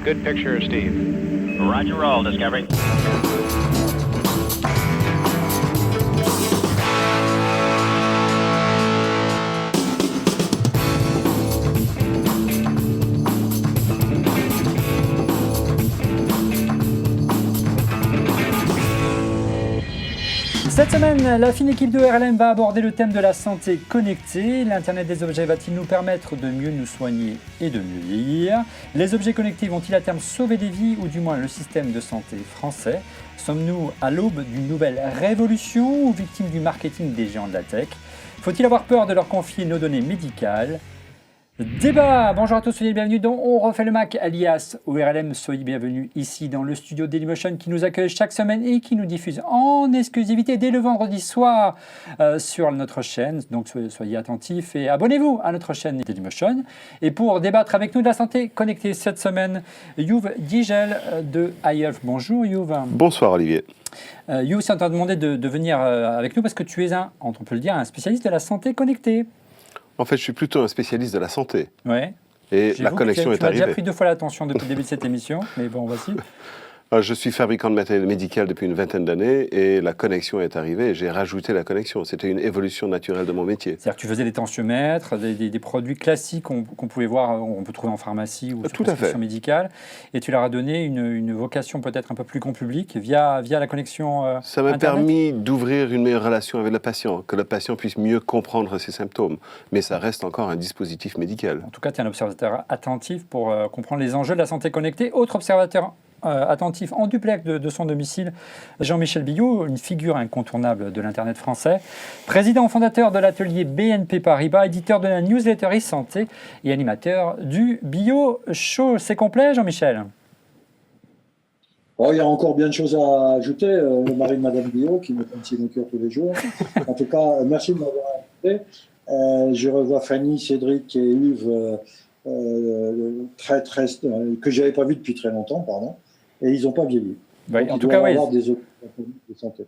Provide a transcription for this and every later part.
Good picture, Steve. Roger, roll, Discovery. Cette semaine, la fine équipe de RLM va aborder le thème de la santé connectée. L'Internet des objets va-t-il nous permettre de mieux nous soigner et de mieux vieillir? Les objets connectés vont-ils à terme sauver des vies ou du moins le système de santé français? Sommes-nous à l'aube d'une nouvelle révolution ou victimes du marketing des géants de la tech? Faut-il avoir peur de leur confier nos données médicales? Débat. Bonjour à tous, soyez les bienvenus dans On refait le Mac, alias ORLM. Soyez bienvenus ici dans le studio Dailymotion qui nous accueille chaque semaine et qui nous diffuse en exclusivité dès le vendredi soir sur notre chaîne. Donc soyez attentifs et abonnez-vous à notre chaîne Dailymotion. Et pour débattre avec nous de la santé connectée cette semaine, Youv Digel de iHealth. Bonjour Youv. Bonsoir Olivier. Youv, c'est en train de demander de venir avec nous parce que tu es on peut le dire, un spécialiste de la santé connectée. En fait, je suis plutôt un spécialiste de la santé. Ouais. Et la connexion est arrivée. Tu as déjà pris 2 fois l'attention depuis le début de cette émission, mais bon, voici. Je suis fabricant de matériel médical depuis une vingtaine d'années et la connexion est arrivée et j'ai rajouté la connexion. C'était une évolution naturelle de mon métier. C'est-à-dire que tu faisais des tensiomètres, des produits classiques qu'on pouvait voir, on peut trouver en pharmacie ou sur prescription médicale, et tu leur as donné une vocation peut-être un peu plus grand public via la connexion Ça m'a Internet. permis d'ouvrir une meilleure relation avec le patient, que le patient puisse mieux comprendre ses symptômes. Mais ça reste encore un dispositif médical. En tout cas, tu es un observateur attentif pour comprendre les enjeux de la santé connectée. Autre observateur attentif en duplex de son domicile, Jean-Michel Billot, une figure incontournable de l'Internet français, président fondateur de l'atelier BNP Paribas, éditeur de la newsletter e-santé et animateur du Bio Show. C'est complet, Jean-Michel? Oh, il y a encore bien de choses à ajouter. Le mari de Madame Billot qui me tient au cœur tous les jours. En tout cas, merci de m'avoir invité. Je revois Fanny, Cédric et Yves, que je n'avais pas vu depuis très longtemps, pardon. Et ils n'ont pas vieilli. Oui, en tout cas, oui. Avoir des de santé.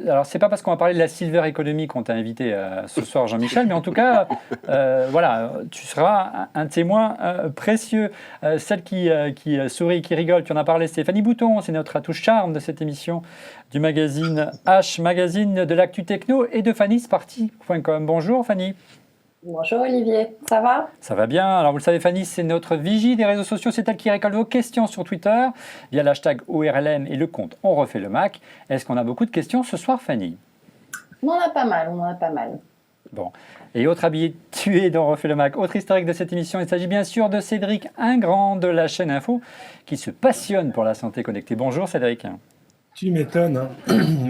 Alors, c'est pas parce qu'on va parler de la silver economy qu'on t'a invité ce soir, Jean-Michel, mais en tout cas, voilà, tu seras un témoin précieux. Celle qui sourit, qui rigole, tu en as parlé, c'est Fanny Bouton, c'est notre atout charme de cette émission du magazine H, magazine de l'actu techno et de FannySparty.com. Bonjour Fanny. Bonjour Olivier, ça va? Ça va bien. Alors vous le savez, Fanny, c'est notre vigie des réseaux sociaux. C'est elle qui récolte vos questions sur Twitter via l'hashtag ORLM et le compte On refait le Mac. Est-ce qu'on a beaucoup de questions ce soir, Fanny? On en a pas mal, Bon. Et autre habitué d'On refait le Mac, autre historique de cette émission, il s'agit bien sûr de Cédric Ingrand de la chaîne Info qui se passionne pour la santé connectée. Bonjour Cédric. Tu m'étonnes, hein.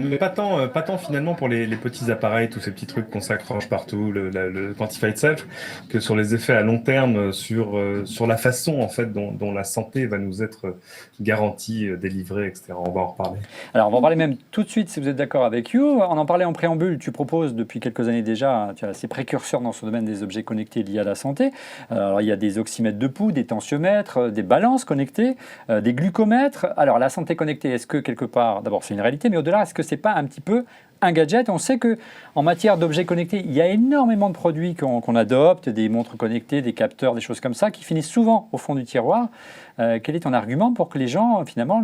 Mais pas tant finalement pour les petits appareils, tous ces petits trucs qu'on s'accroche partout, le Quantified Self, que sur les effets à long terme, sur la façon en fait dont la santé va nous être garantie, délivrée, etc. On va en reparler. Alors on va en parler même tout de suite si vous êtes d'accord avec You. On en parlait en préambule, tu proposes depuis quelques années déjà, tu as ces précurseurs dans ce domaine des objets connectés liés à la santé. Alors il y a des oxymètres de pouls, des tensiomètres, des balances connectées, des glucomètres. Alors la santé connectée, est-ce que quelque part, d'abord c'est une réalité, mais au-delà, est-ce que c'est pas un petit peu un gadget? On sait qu'en matière d'objets connectés, il y a énormément de produits qu'on adopte, des montres connectées, des capteurs, des choses comme ça, qui finissent souvent au fond du tiroir. Quel est ton argument pour que les gens, finalement,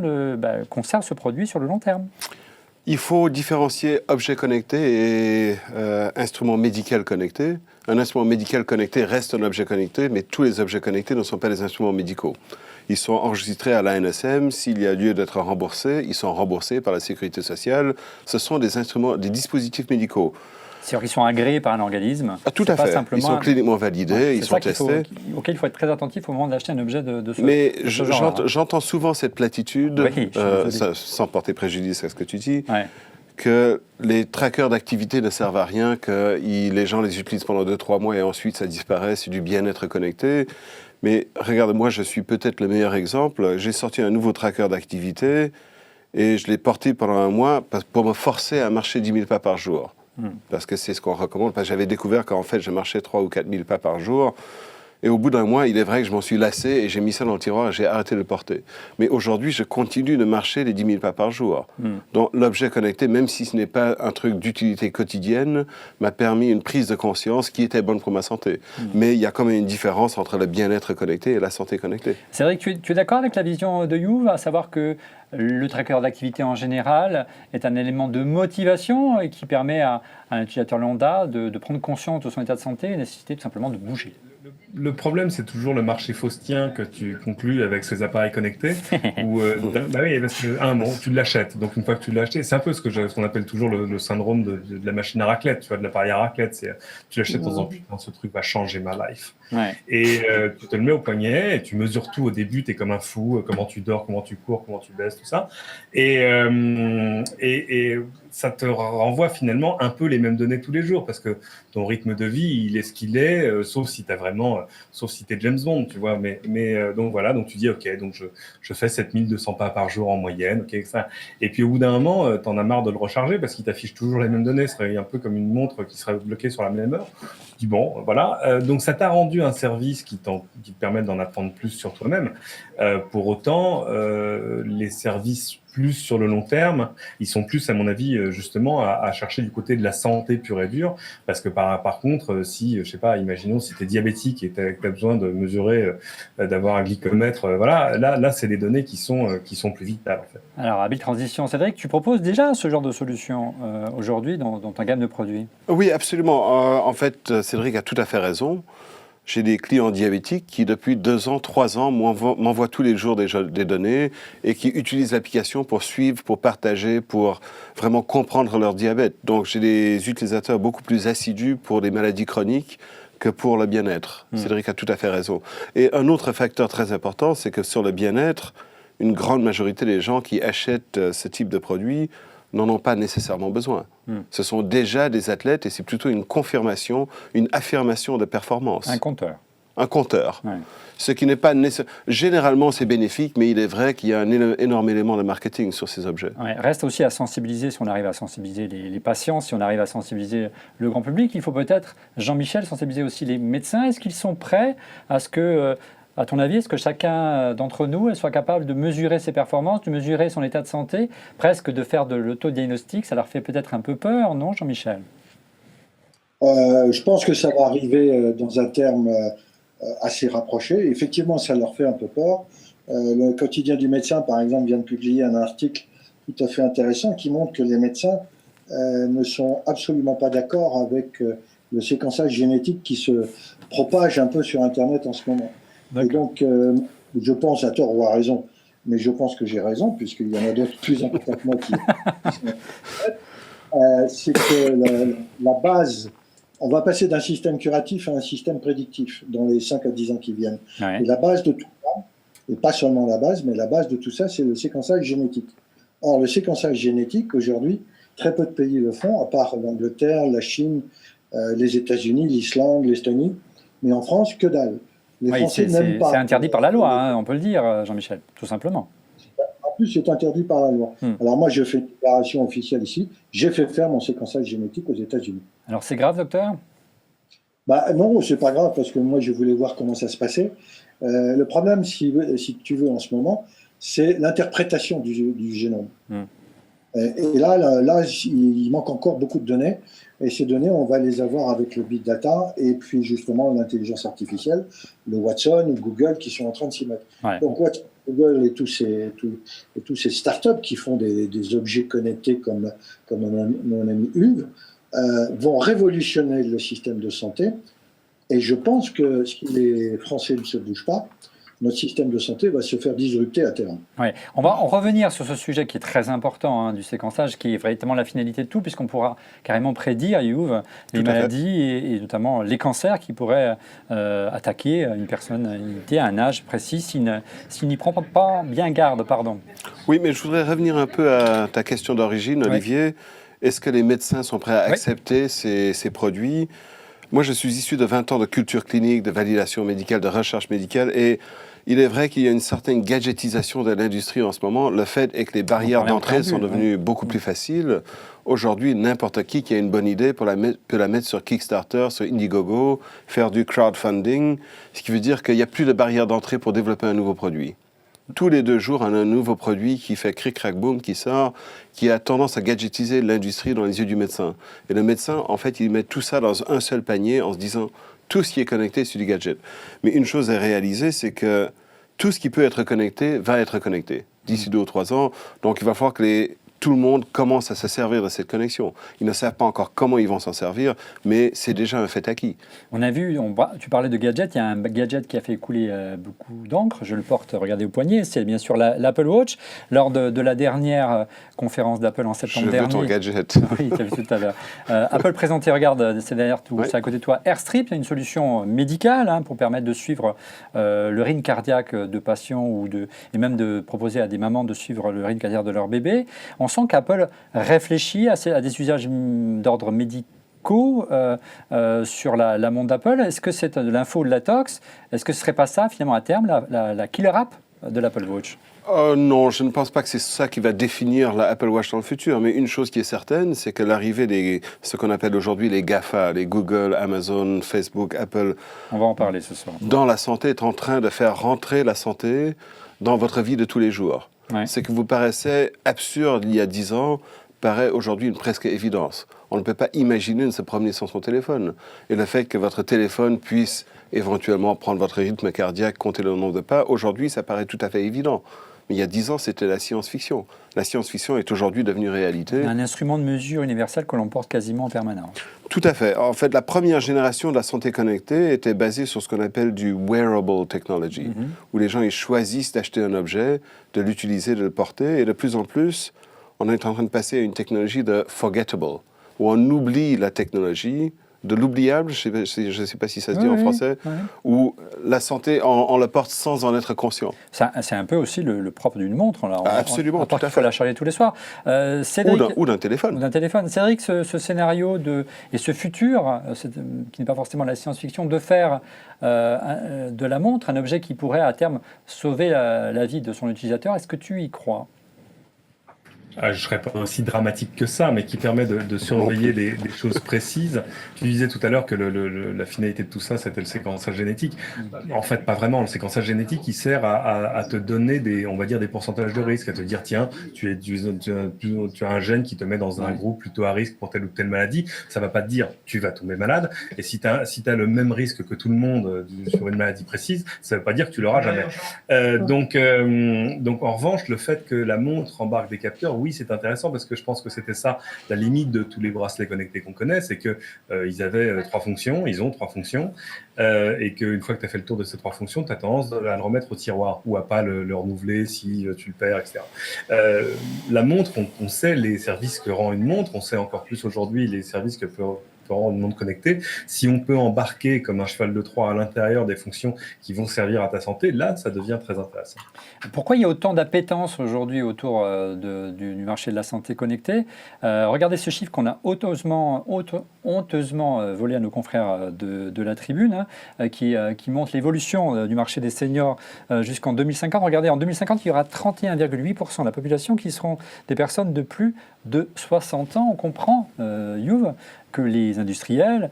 conservent ce produit sur le long terme? Il faut différencier objets connectés et instruments médicaux connectés. Un instrument médical connecté reste un objet connecté, mais tous les objets connectés ne sont pas des instruments médicaux. Ils sont enregistrés à l'ANSM. S'il y a lieu d'être remboursés, ils sont remboursés par la Sécurité sociale. Ce sont des instruments, des dispositifs médicaux. C'est-à-dire qu'ils sont agréés par un organisme. Tout à fait. Ils sont cliniquement validés, ils sont testés. Auquel il faut être très attentif au moment d'acheter un objet de ce genre. Mais j'entends souvent cette platitude, oui, sans porter préjudice à ce que tu dis, ouais, que les trackers d'activité ne servent à rien, que les gens les utilisent pendant 2-3 mois et ensuite ça disparaît, c'est du bien-être connecté. Mais regarde, moi je suis peut-être le meilleur exemple. J'ai sorti un nouveau tracker d'activité et je l'ai porté pendant 1 mois pour me forcer à marcher 10 000 pas par jour. Parce que c'est ce qu'on recommande. Parce que j'avais découvert qu'en fait je marchais 3 ou 4 000 pas par jour. Et au bout d'un mois, il est vrai que je m'en suis lassé et j'ai mis ça dans le tiroir et j'ai arrêté de le porter. Mais aujourd'hui, je continue de marcher les 10 000 pas par jour. Donc l'objet connecté, même si ce n'est pas un truc d'utilité quotidienne, m'a permis une prise de conscience qui était bonne pour ma santé. Mais il y a quand même une différence entre le bien-être connecté et la santé connectée. C'est vrai que tu es d'accord avec la vision de Youve, à savoir que le tracker d'activité en général est un élément de motivation et qui permet à un utilisateur lambda de prendre conscience de son état de santé et la nécessité tout simplement de bouger. Le problème, c'est toujours le marché faustien que tu conclus avec ces appareils connectés. Où, bah oui, parce que, bon, tu l'achètes. Donc, une fois que tu l'as acheté, c'est un peu ce qu'on appelle toujours le syndrome de la machine à raclette, tu vois, de l'appareil à raclette. C'est, tu l'achètes en disant, putain, ce truc va changer ma life. Ouais. Et tu te le mets au poignet et tu mesures tout au début, tu es comme un fou, comment tu dors, comment tu cours, comment tu baisses, tout ça. Et ça te renvoie finalement un peu les mêmes données tous les jours parce que ton rythme de vie, il est ce qu'il est, sauf si t'es James Bond, tu vois. Mais donc voilà, donc tu dis, ok, donc je fais 7200 pas par jour en moyenne, ok, ça. Et puis au bout d'un moment, t'en as marre de le recharger parce qu'il t'affiche toujours les mêmes données. Ce serait un peu comme une montre qui serait bloquée sur la même heure. Tu dis, bon, voilà. Donc ça t'a rendu un service qui te permet d'en apprendre plus sur toi-même. Pour autant, les services plus sur le long terme, ils sont plus, à mon avis, justement, à chercher du côté de la santé pure et dure. Parce que par contre, si, je sais pas, imaginons si tu es diabétique et tu as besoin de mesurer, d'avoir un glycomètre, voilà, là c'est des données qui sont plus vitales. En fait. Alors, Habile Transition, Cédric, tu proposes déjà ce genre de solution aujourd'hui dans ta gamme de produits? Oui, absolument. En fait, Cédric a tout à fait raison. J'ai des clients diabétiques qui, depuis 2 ans, 3 ans, m'envoient tous les jours des données et qui utilisent l'application pour suivre, pour partager, pour vraiment comprendre leur diabète. Donc, j'ai des utilisateurs beaucoup plus assidus pour des maladies chroniques que pour le bien-être. Cédric a tout à fait raison. Et un autre facteur très important, c'est que sur le bien-être, une grande majorité des gens qui achètent ce type de produit n'en ont pas nécessairement besoin. Ce sont déjà des athlètes et c'est plutôt une confirmation, une affirmation de performance. Un compteur. Un compteur. Ouais. Ce qui n'est pas nécessaire. Généralement, c'est bénéfique, mais il est vrai qu'il y a un énorme élément de marketing sur ces objets. Ouais, reste aussi à sensibiliser, si on arrive à sensibiliser les patients, si on arrive à sensibiliser le grand public, il faut peut-être, Jean-Michel, sensibiliser aussi les médecins. Est-ce qu'ils sont prêts à ce que, à ton avis, est-ce que chacun d'entre nous soit capable de mesurer ses performances, de mesurer son état de santé, presque de faire de l'autodiagnostic? Ça leur fait peut-être un peu peur, non, Jean-Michel? Je pense que ça va arriver dans un terme assez rapproché. Effectivement, ça leur fait un peu peur. Le quotidien du médecin, par exemple, vient de publier un article tout à fait intéressant qui montre que les médecins ne sont absolument pas d'accord avec le séquençage génétique qui se propage un peu sur Internet en ce moment. Et donc, je pense, à tort ou à raison, mais je pense que j'ai raison, puisqu'il y en a d'autres plus importants que moi qui c'est que la base, on va passer d'un système curatif à un système prédictif dans les 5 à 10 ans qui viennent. Ouais. Et la base de tout ça, et pas seulement la base, mais la base de tout ça, c'est le séquençage génétique. Or, le séquençage génétique, aujourd'hui, très peu de pays le font, à part l'Angleterre, la Chine, les États-Unis, l'Islande, l'Estonie. Mais en France, que dalle. Les Oui, Français n'aiment pas. c'est interdit par la loi, hein, on peut le dire, Jean-Michel, tout simplement. En plus, c'est interdit par la loi. Alors moi, je fais une déclaration officielle ici. J'ai fait faire mon séquençage génétique aux États-Unis. Alors c'est grave, docteur? Non, c'est pas grave, parce que moi, je voulais voir comment ça se passait. Le problème, si tu veux, en ce moment, c'est l'interprétation du génome. Et là, il manque encore beaucoup de données. Et ces données, on va les avoir avec le big data et puis justement l'intelligence artificielle, le Watson ou Google qui sont en train de s'y mettre. Ouais. Donc Watson, Google et tous ces startups qui font des objets connectés comme mon ami Hugues vont révolutionner le système de santé. Et je pense que si les Français ne se bougent pas, notre système de santé va se faire disrupter à terme. Ouais. On va en revenir sur ce sujet qui est très important, hein, du séquençage, qui est véritablement la finalité de tout, puisqu'on pourra carrément prédire, Youve, les maladies et notamment les cancers qui pourraient attaquer une personnalité à un âge précis s'il n'y prend pas bien garde. Pardon. Oui, mais je voudrais revenir un peu à ta question d'origine, Olivier. Est-ce que les médecins sont prêts à accepter ces produits ? Moi, je suis issu de 20 ans de culture clinique, de validation médicale, de recherche médicale, et il est vrai qu'il y a une certaine gadgetisation de l'industrie en ce moment. Le fait est que les barrières d'entrée sont devenues beaucoup plus faciles. Aujourd'hui, n'importe qui a une bonne idée peut la mettre sur Kickstarter, sur Indiegogo, faire du crowdfunding, ce qui veut dire qu'il n'y a plus de barrières d'entrée pour développer un nouveau produit. Tous les 2 jours, on a un nouveau produit qui fait cric-crac-boom, qui sort, qui a tendance à gadgetiser l'industrie dans les yeux du médecin. Et le médecin, en fait, il met tout ça dans un seul panier en se disant tout ce qui est connecté, c'est du gadget. Mais une chose à réaliser, c'est que tout ce qui peut être connecté va être connecté d'ici 2 ou 3 ans. Donc, il va falloir que tout le monde commence à se servir de cette connexion. Ils ne savent pas encore comment ils vont s'en servir, mais c'est déjà un fait acquis. On a vu, tu parlais de gadget, il y a un gadget qui a fait couler beaucoup d'encre, je le porte, regardez au poignet, c'est bien sûr l'Apple Watch. Lors de la dernière conférence d'Apple en septembre dernier... Je veux ton gadget. Oui, tu as vu tout à l'heure. Apple présentait, regarde, c'est derrière tout, c'est à côté de toi, AirStrip, une solution médicale pour permettre de suivre le rythme cardiaque de patients et même de proposer à des mamans de suivre le rythme cardiaque de leur bébé. On sent qu'Apple réfléchit à des usages d'ordre médicaux sur la montre d'Apple. Est-ce que c'est de l'info ou de la tox? Est-ce que ce ne serait pas ça, finalement, à terme, la killer app de l'Apple Watch? Non, je ne pense pas que c'est ça qui va définir la Apple Watch dans le futur. Mais une chose qui est certaine, c'est que l'arrivée de ce qu'on appelle aujourd'hui les GAFA, les Google, Amazon, Facebook, Apple... On va en parler ce soir. ...dans la santé est en train de faire rentrer la santé dans votre vie de tous les jours. Ouais. Ce qui vous paraissait absurde il y a 10 ans paraît aujourd'hui une presque évidence. On ne peut pas imaginer de se promener sans son téléphone. Et le fait que votre téléphone puisse éventuellement prendre votre rythme cardiaque, compter le nombre de pas, aujourd'hui, ça paraît tout à fait évident. Mais il y a 10 ans, c'était la science-fiction. La science-fiction est aujourd'hui devenue réalité. Un instrument de mesure universel que l'on porte quasiment en permanence. Tout à fait. En fait, la première génération de la santé connectée était basée sur ce qu'on appelle du wearable technology, où les gens ils choisissent d'acheter un objet, de l'utiliser, de le porter. Et de plus en plus, on est en train de passer à une technologie de forgettable, où on oublie la technologie, de l'oubliable, je ne sais pas si ça se dit en français, où la santé, on la porte sans en être conscient. C'est un peu aussi le propre d'une montre. Là. Absolument, tout à fait. Il faut la charger tous les soirs. Cédric, ou d'un téléphone. Ou d'un téléphone. Cédric, ce scénario et ce futur, qui n'est pas forcément la science-fiction, de faire de la montre un objet qui pourrait à terme sauver la vie de son utilisateur, est-ce que tu y crois ? Je ne serais pas aussi dramatique que ça, mais qui permet de surveiller des choses précises. Tu disais tout à l'heure que la finalité de tout ça, c'était le séquençage génétique. En fait, pas vraiment. Le séquençage génétique, il sert à te donner on va dire, des pourcentages de risque, à te dire, tiens, tu as un gène qui te met dans un groupe plutôt à risque pour telle ou telle maladie. Ça ne va pas te dire, tu vas tomber malade. Et si tu as le même risque que tout le monde sur une maladie précise, ça ne veut pas dire que tu l'auras jamais. Donc, en revanche, le fait que la montre embarque des capteurs, oui, c'est intéressant parce que je pense que c'était ça la limite de tous les bracelets connectés qu'on connaît, c'est que ils avaient 3 fonctions, ils ont 3 fonctions, et qu'une fois que tu as fait le tour de ces 3 fonctions, tu as tendance à le remettre au tiroir ou à pas le renouveler si tu le perds, etc. La montre, on sait les services que rend une montre, on sait encore plus aujourd'hui les services que peut rendre une montre connectée. Si on peut embarquer comme un cheval de Troie à l'intérieur des fonctions qui vont servir à ta santé, là, ça devient très intéressant. Pourquoi il y a autant d'appétence aujourd'hui autour du marché de la santé connectée ? Regardez ce chiffre qu'on a honteusement volé à nos confrères de la Tribune, qui montre l'évolution du marché des seniors jusqu'en 2050. Regardez, en 2050, il y aura 31,8% de la population qui seront des personnes de plus de 60 ans. On comprend, Youv, que les industriels,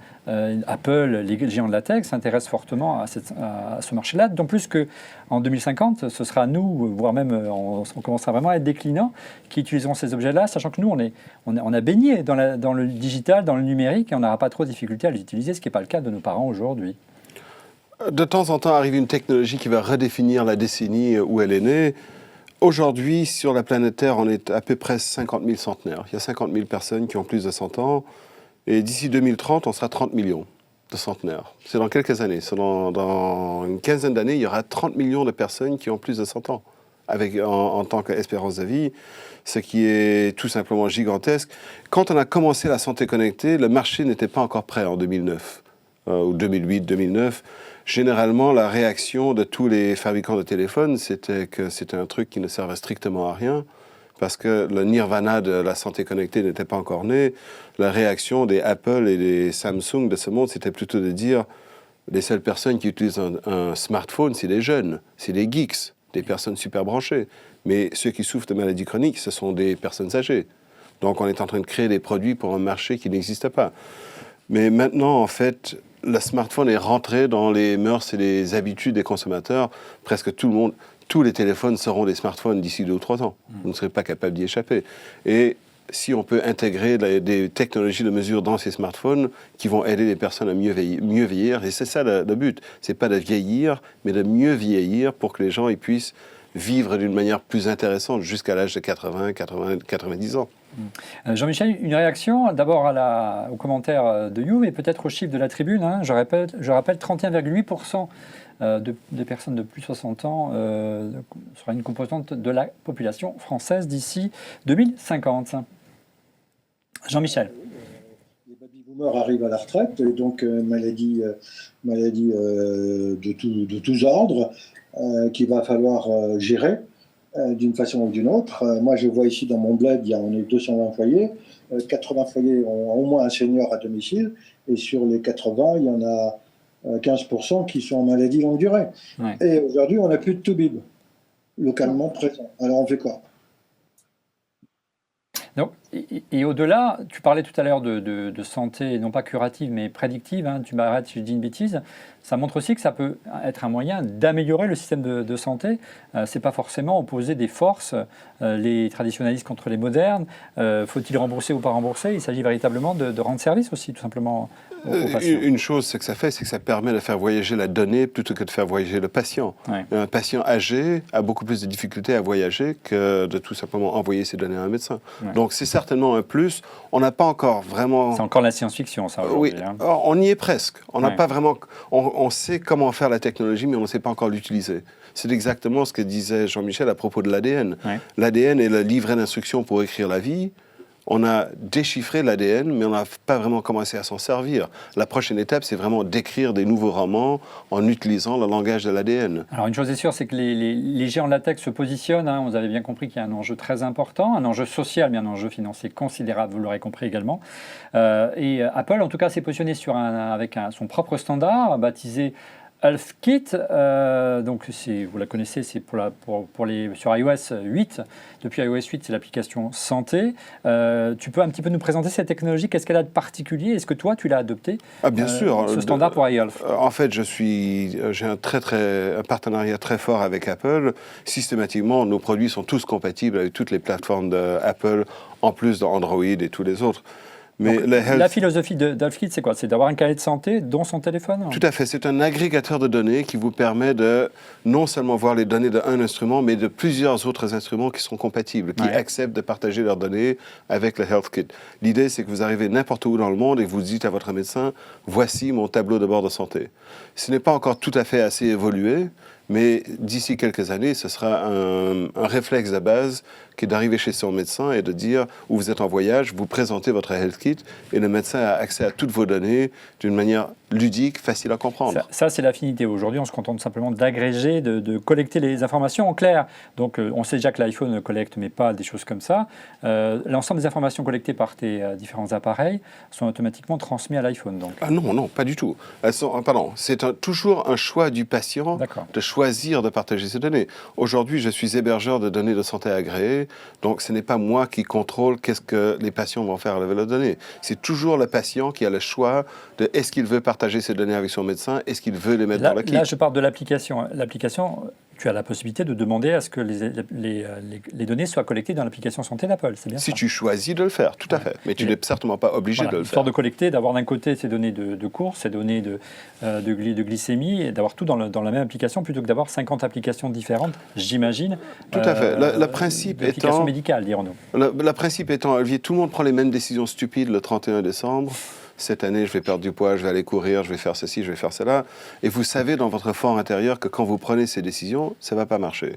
Apple, les géants de la tech s'intéressent fortement à ce marché-là, d'autant plus qu'en 2050, ce sera nous, voire même on commencera vraiment à être des clients qui utiliseront ces objets-là, sachant que nous, on a baigné dans le digital, dans le numérique, et on n'aura pas trop de difficultés à les utiliser, ce qui n'est pas le cas de nos parents aujourd'hui. De temps en temps arrive une technologie qui va redéfinir la décennie où elle est née. Aujourd'hui, sur la planète Terre, on est à peu près 50 000 centenaires. Il y a 50 000 personnes qui ont plus de 100 ans. Et d'ici 2030, on sera 30 millions de centenaires. C'est dans quelques années. C'est dans une quinzaine d'années, il y aura 30 millions de personnes qui ont plus de 100 ans, en tant qu'espérance de vie, ce qui est tout simplement gigantesque. Quand on a commencé la santé connectée, le marché n'était pas encore prêt en 2009, ou 2008, 2009. Généralement, la réaction de tous les fabricants de téléphones, c'était que c'était un truc qui ne servait strictement à rien. parce que le nirvana de la santé connectée n'était pas encore né. La réaction des Apple et des Samsung de ce monde, c'était plutôt de dire les seules personnes qui utilisent un smartphone, c'est les jeunes, c'est les geeks, des personnes super branchées. Mais ceux qui souffrent de maladies chroniques, ce sont des personnes âgées. Donc on est en train de créer des produits pour un marché qui n'existe pas. Mais maintenant, en fait, le smartphone est rentré dans les mœurs et les habitudes des consommateurs. Presque tout le monde, tous les téléphones seront des smartphones d'ici 2 ou 3 ans. Vous ne serez pas capable d'y échapper. Et si on peut intégrer des technologies de mesure dans ces smartphones qui vont aider les personnes à mieux vieillir, et c'est ça le but. C'est pas de vieillir, mais de mieux vieillir pour que les gens ils puissent vivre d'une manière plus intéressante jusqu'à l'âge de 80, 90 ans. Jean-Michel, une réaction d'abord aux commentaires de You et peut-être aux chiffres de la tribune. Hein. Je rappelle 31,8% des personnes de plus de 60 ans sera une composante de la population française d'ici 2050. Jean-Michel. Les baby-boomers arrivent à la retraite, et donc maladie de tous ordres qu'il va falloir gérer d'une façon ou d'une autre. Moi, je vois ici dans mon bled, on est 220 foyers. 80 foyers ont au moins un senior à domicile, et sur les 80, il y en a 15% qui sont en maladie longue durée. Ouais. Et aujourd'hui, on n'a plus de Toubib localement présent. Alors, on fait quoi? Donc, et au-delà, tu parlais tout à l'heure de santé, non pas curative, mais prédictive, hein, tu m'arrêtes si je dis une bêtise, ça montre aussi que ça peut être un moyen d'améliorer le système de santé. Ce n'est pas forcément opposer des forces, les traditionnalistes contre les modernes. Faut-il rembourser ou pas rembourser? Il s'agit véritablement de rendre service aussi, tout simplement, aux patients. Une chose, c'est que ça permet de faire voyager la donnée plutôt que de faire voyager le patient. Ouais. Un patient âgé a beaucoup plus de difficultés à voyager que de tout simplement envoyer ses données à un médecin. Ouais. Donc c'est certainement un plus. On n'a pas encore vraiment... C'est encore la science-fiction, ça, aujourd'hui. Oui, Hein. on y est presque. On n'a Ouais. pas vraiment... On sait comment faire la technologie, mais on ne sait pas encore l'utiliser. C'est exactement ce que disait Jean-Michel à propos de l'ADN. Ouais. L'ADN est le livret d'instructions pour écrire la vie. On a déchiffré l'ADN, mais on n'a pas vraiment commencé à s'en servir. La prochaine étape, c'est vraiment d'écrire des nouveaux romans en utilisant le langage de l'ADN. Alors, une chose est sûre, c'est que les géants de la tech se positionnent. Hein. Vous avez bien compris qu'il y a un enjeu très important, un enjeu social, mais un enjeu financier considérable, vous l'aurez compris également. Et Apple, en tout cas, s'est positionné avec son propre standard, baptisé HealthKit. Donc, vous la connaissez, c'est sur iOS 8. Depuis iOS 8, c'est l'application santé. Tu peux un petit peu nous présenter cette technologie? Qu'est-ce qu'elle a de particulier? Est-ce que toi, tu l'as adopté? Bien sûr. Ce standard pour iHealth. En fait, j'ai un partenariat très fort avec Apple. Systématiquement, nos produits sont tous compatibles avec toutes les plateformes d'Apple, en plus d'Android et tous les autres. Mais Donc, la philosophie d'HealthKit, c'est quoi? C'est d'avoir un carnet de santé dans son téléphone? Tout à fait. C'est un agrégateur de données qui vous permet de non seulement voir les données d'un instrument, mais de plusieurs autres instruments qui sont compatibles, qui acceptent de partager leurs données avec le HealthKit. L'idée, c'est que vous arrivez n'importe où dans le monde et que vous dites à votre médecin, voici mon tableau de bord de santé. Ce n'est pas encore tout à fait assez évolué, mais d'ici quelques années, ce sera un réflexe de base qui est d'arriver chez son médecin et de dire où vous êtes en voyage, vous présentez votre HealthKit et le médecin a accès à toutes vos données d'une manière ludique, facile à comprendre. Ça c'est l'affinité. Aujourd'hui, on se contente simplement d'agréger, de collecter les informations en clair. Donc, on sait déjà que l'iPhone collecte, mais pas des choses comme ça. L'ensemble des informations collectées par tes différents appareils sont automatiquement transmises à l'iPhone. Donc. Ah non, pas du tout. C'est toujours un choix du patient de choisir de partager ses données. Aujourd'hui, je suis hébergeur de données de santé agréées, donc ce n'est pas moi qui contrôle qu'est-ce que les patients vont faire avec leurs données. C'est toujours le patient qui a le choix de est-ce qu'il veut partager ses données avec son médecin, est-ce qu'il veut les mettre dans le kit. Là, je parle de l'application. L'application, tu as la possibilité de demander à ce que les données soient collectées dans l'application santé d'Apple, c'est bien ça? Si tu choisis de le faire, tout à fait. Mais tu n'es certainement pas obligé de le faire. Histoire de collecter, d'avoir d'un côté ces données de course, ces données de glycémie, et d'avoir tout dans la même application, plutôt que d'avoir 50 applications différentes, j'imagine. Tout à fait. Le principe étant... médicale, dirons-nous. Le principe étant, Olivier, tout le monde prend les mêmes décisions stupides le 31 décembre. Cette année, je vais perdre du poids, je vais aller courir, je vais faire ceci, je vais faire cela. Et vous savez dans votre fort intérieur que quand vous prenez ces décisions, ça ne va pas marcher.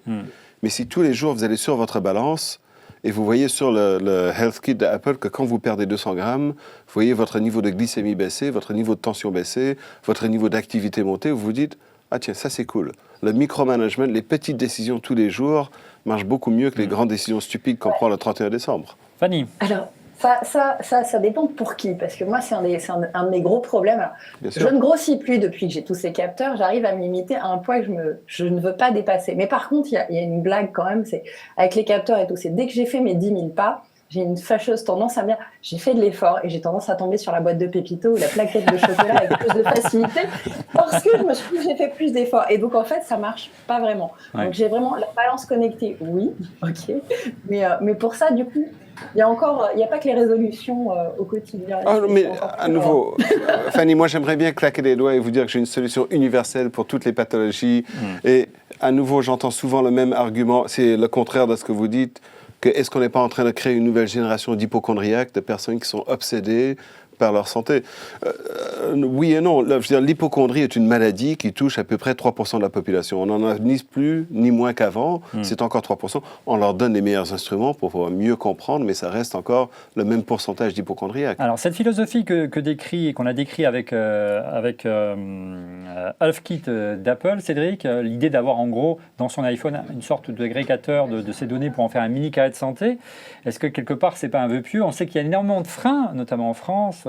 Mais si tous les jours, vous allez sur votre balance et vous voyez sur le HealthKit d'Apple que quand vous perdez 200 grammes, vous voyez votre niveau de glycémie baisser, votre niveau de tension baisser, votre niveau d'activité monter, vous vous dites ah tiens, ça c'est cool. Le micromanagement, les petites décisions tous les jours marchent beaucoup mieux que les grandes décisions stupides qu'on prend le 31 décembre. Fanny. Alors, ça dépend pour qui, parce que moi, c'est un de mes gros problèmes. Alors, Bien je sûr. ne grossis plus depuis que j'ai tous ces capteurs, j'arrive à me limiter à un poids que je ne veux pas dépasser. Mais par contre, il y a une blague quand même, c'est avec les capteurs et tout, c'est dès que j'ai fait mes 10 000 pas, j'ai une fâcheuse tendance à me dire, j'ai fait de l'effort et j'ai tendance à tomber sur la boîte de Pépito ou la plaquette de chocolat avec plus de facilité parce que je me suis dit, j'ai fait plus d'efforts. Et donc, en fait, ça marche pas vraiment. Ouais. Donc, j'ai vraiment la balance connectée, oui, ok. Mais pour ça, du coup, il n'y a pas que les résolutions au quotidien. Ah, mais C'est encore à plus, nouveau, Fanny, moi j'aimerais bien claquer les doigts et vous dire que j'ai une solution universelle pour toutes les pathologies. Et à nouveau, j'entends souvent le même argument, c'est le contraire de ce que vous dites, que est-ce qu'on n'est pas en train de créer une nouvelle génération d'hypochondriaques, de personnes qui sont obsédées par leur santé? Oui et non. Là, je veux dire, l'hypochondrie est une maladie qui touche à peu près 3% de la population. On n'en a ni plus ni moins qu'avant, c'est encore 3%. On leur donne les meilleurs instruments pour pouvoir mieux comprendre, mais ça reste encore le même pourcentage d'hypochondriaques. Alors, cette philosophie qu'on a décrit avec HealthKit d'Apple, Cédric, l'idée d'avoir en gros dans son iPhone une sorte d'agrégateur de ces données pour en faire un mini carré de santé, est-ce que quelque part c'est pas un vœu pieux? On sait qu'il y a énormément de freins, notamment en France,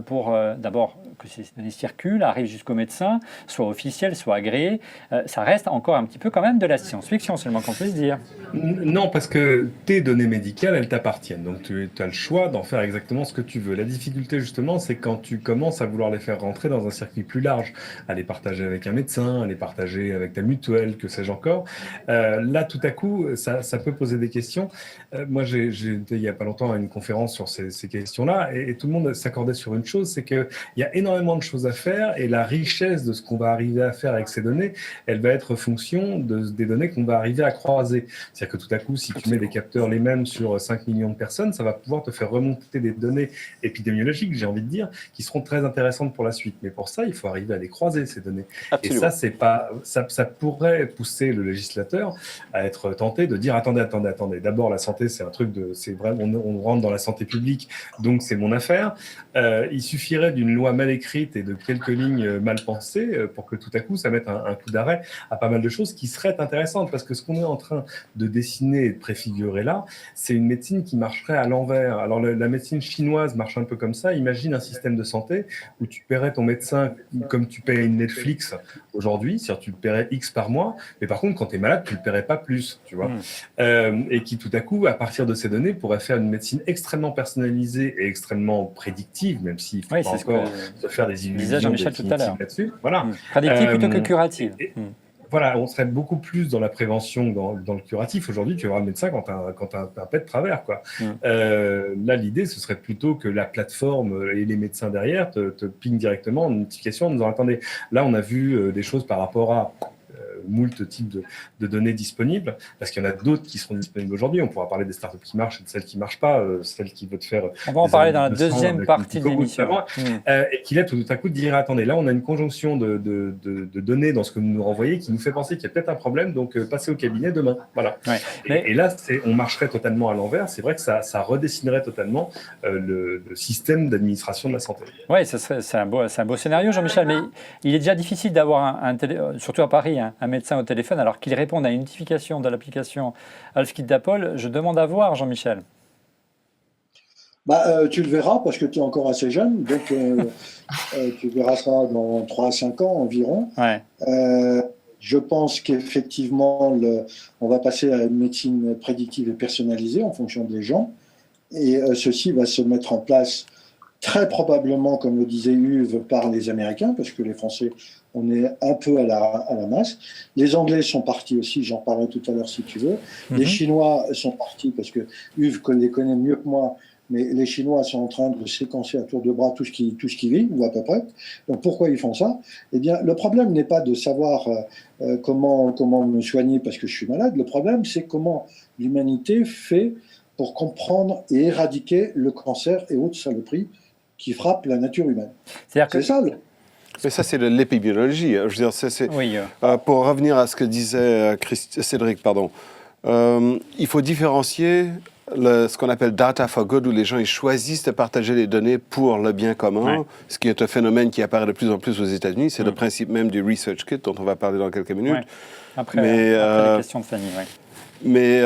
pour d'abord que ces données circulent, arrivent jusqu'au médecin, soient officielles, soient agréées. Ça reste encore un petit peu quand même de la science-fiction, seulement qu'on puisse dire. Non, parce que tes données médicales, elles t'appartiennent. Donc tu as le choix d'en faire exactement ce que tu veux. La difficulté, justement, c'est quand tu commences à vouloir les faire rentrer dans un circuit plus large, à les partager avec un médecin, à les partager avec ta mutuelle, que sais-je encore. Là, tout à coup, ça peut poser des questions. Moi, j'ai été il n'y a pas longtemps à une conférence sur ces questions-là, et tout le monde s'accordait sur une chose, c'est qu'il y a énormément de choses à faire, et la richesse de ce qu'on va arriver à faire avec ces données, elle va être fonction des données qu'on va arriver à croiser. C'est-à-dire que tout à coup, si tu mets des capteurs les mêmes sur 5 millions de personnes, ça va pouvoir te faire remonter des données épidémiologiques, j'ai envie de dire, qui seront très intéressantes pour la suite. Mais pour ça, il faut arriver à les croiser, ces données. Absolument. Et ça pourrait pousser le législateur à être tenté de dire attendez. D'abord, la santé, c'est un truc c'est vrai, on rentre dans la santé publique, donc c'est mon affaire. Il suffirait d'une loi mal écrite et de quelques lignes mal pensées pour que tout à coup, ça mette un coup d'arrêt à pas mal de choses qui seraient intéressantes, parce que ce qu'on est en train de dessiner et de préfigurer là, c'est une médecine qui marcherait à l'envers. Alors la médecine chinoise marche un peu comme ça. Imagine un système de santé où tu paierais ton médecin comme tu payes une Netflix aujourd'hui, c'est-à-dire tu le paierais X par mois, mais par contre quand tu es malade, tu le paierais pas plus, tu vois. Et qui tout à coup, à partir de ces données, pourrait faire une médecine extrêmement personnalisée et extrêmement prédictive, même s'il faut pas encore se faire des illusions Jean-Michel tout à l'heure là-dessus. Voilà. Prédictive plutôt que curative. Voilà, on serait beaucoup plus dans la prévention que dans le curatif. Aujourd'hui, tu vas voir le médecin quand tu as un pet de travers, quoi. Là, l'idée, ce serait plutôt que la plateforme et les médecins derrière te pingent directement une notification en disant attendez, là, on a vu des choses par rapport à moult types de données disponibles, parce qu'il y en a d'autres qui seront disponibles aujourd'hui. On pourra parler des startups qui marchent et de celles qui ne marchent pas, celles qui veulent te faire... On va en parler dans la deuxième partie de l'émission. Et qui là, tout à coup, de dire, attendez, là, on a une conjonction de données dans ce que vous nous renvoyez qui nous fait penser qu'il y a peut-être un problème, donc passez au cabinet demain. Voilà. Ouais. Et là, on marcherait totalement à l'envers. C'est vrai que ça redessinerait totalement le système d'administration de la santé. Oui, c'est un beau scénario, Jean-Michel, mais il est déjà difficile d'avoir surtout à Paris, un médecin au téléphone, alors qu'il réponde à une notification de l'application HealthKit d'Apple. Je demande à voir, Jean-Michel. Tu le verras parce que tu es encore assez jeune, donc tu verras ça dans 3 à 5 ans environ. Ouais. Je pense qu'effectivement, on va passer à une médecine prédictive et personnalisée en fonction des gens, et ceci va se mettre en place très probablement, comme le disait Hugues, par les Américains, parce que les Français, on est un peu à la masse. Les Anglais sont partis aussi, j'en parlerai tout à l'heure si tu veux. Les Chinois sont partis, parce que Hugues les connaît mieux que moi, mais les Chinois sont en train de séquencer à tour de bras tout ce qui vit, ou à peu près. Donc pourquoi ils font ça? Eh bien, le problème n'est pas de savoir comment me soigner parce que je suis malade. Le problème, c'est comment l'humanité fait pour comprendre et éradiquer le cancer et autres saloperies qui frappent la nature humaine. C'est ça. Mais ça, c'est de l'épidémiologie. Je veux dire, oui. Pour revenir à ce que disait Cédric, pardon, il faut différencier ce qu'on appelle data for good, où les gens ils choisissent de partager les données pour le bien commun, ce qui est un phénomène qui apparaît de plus en plus aux États-Unis. C'est le principe même du Research Kit, dont on va parler dans quelques minutes. Après les questions de Fanny, Mais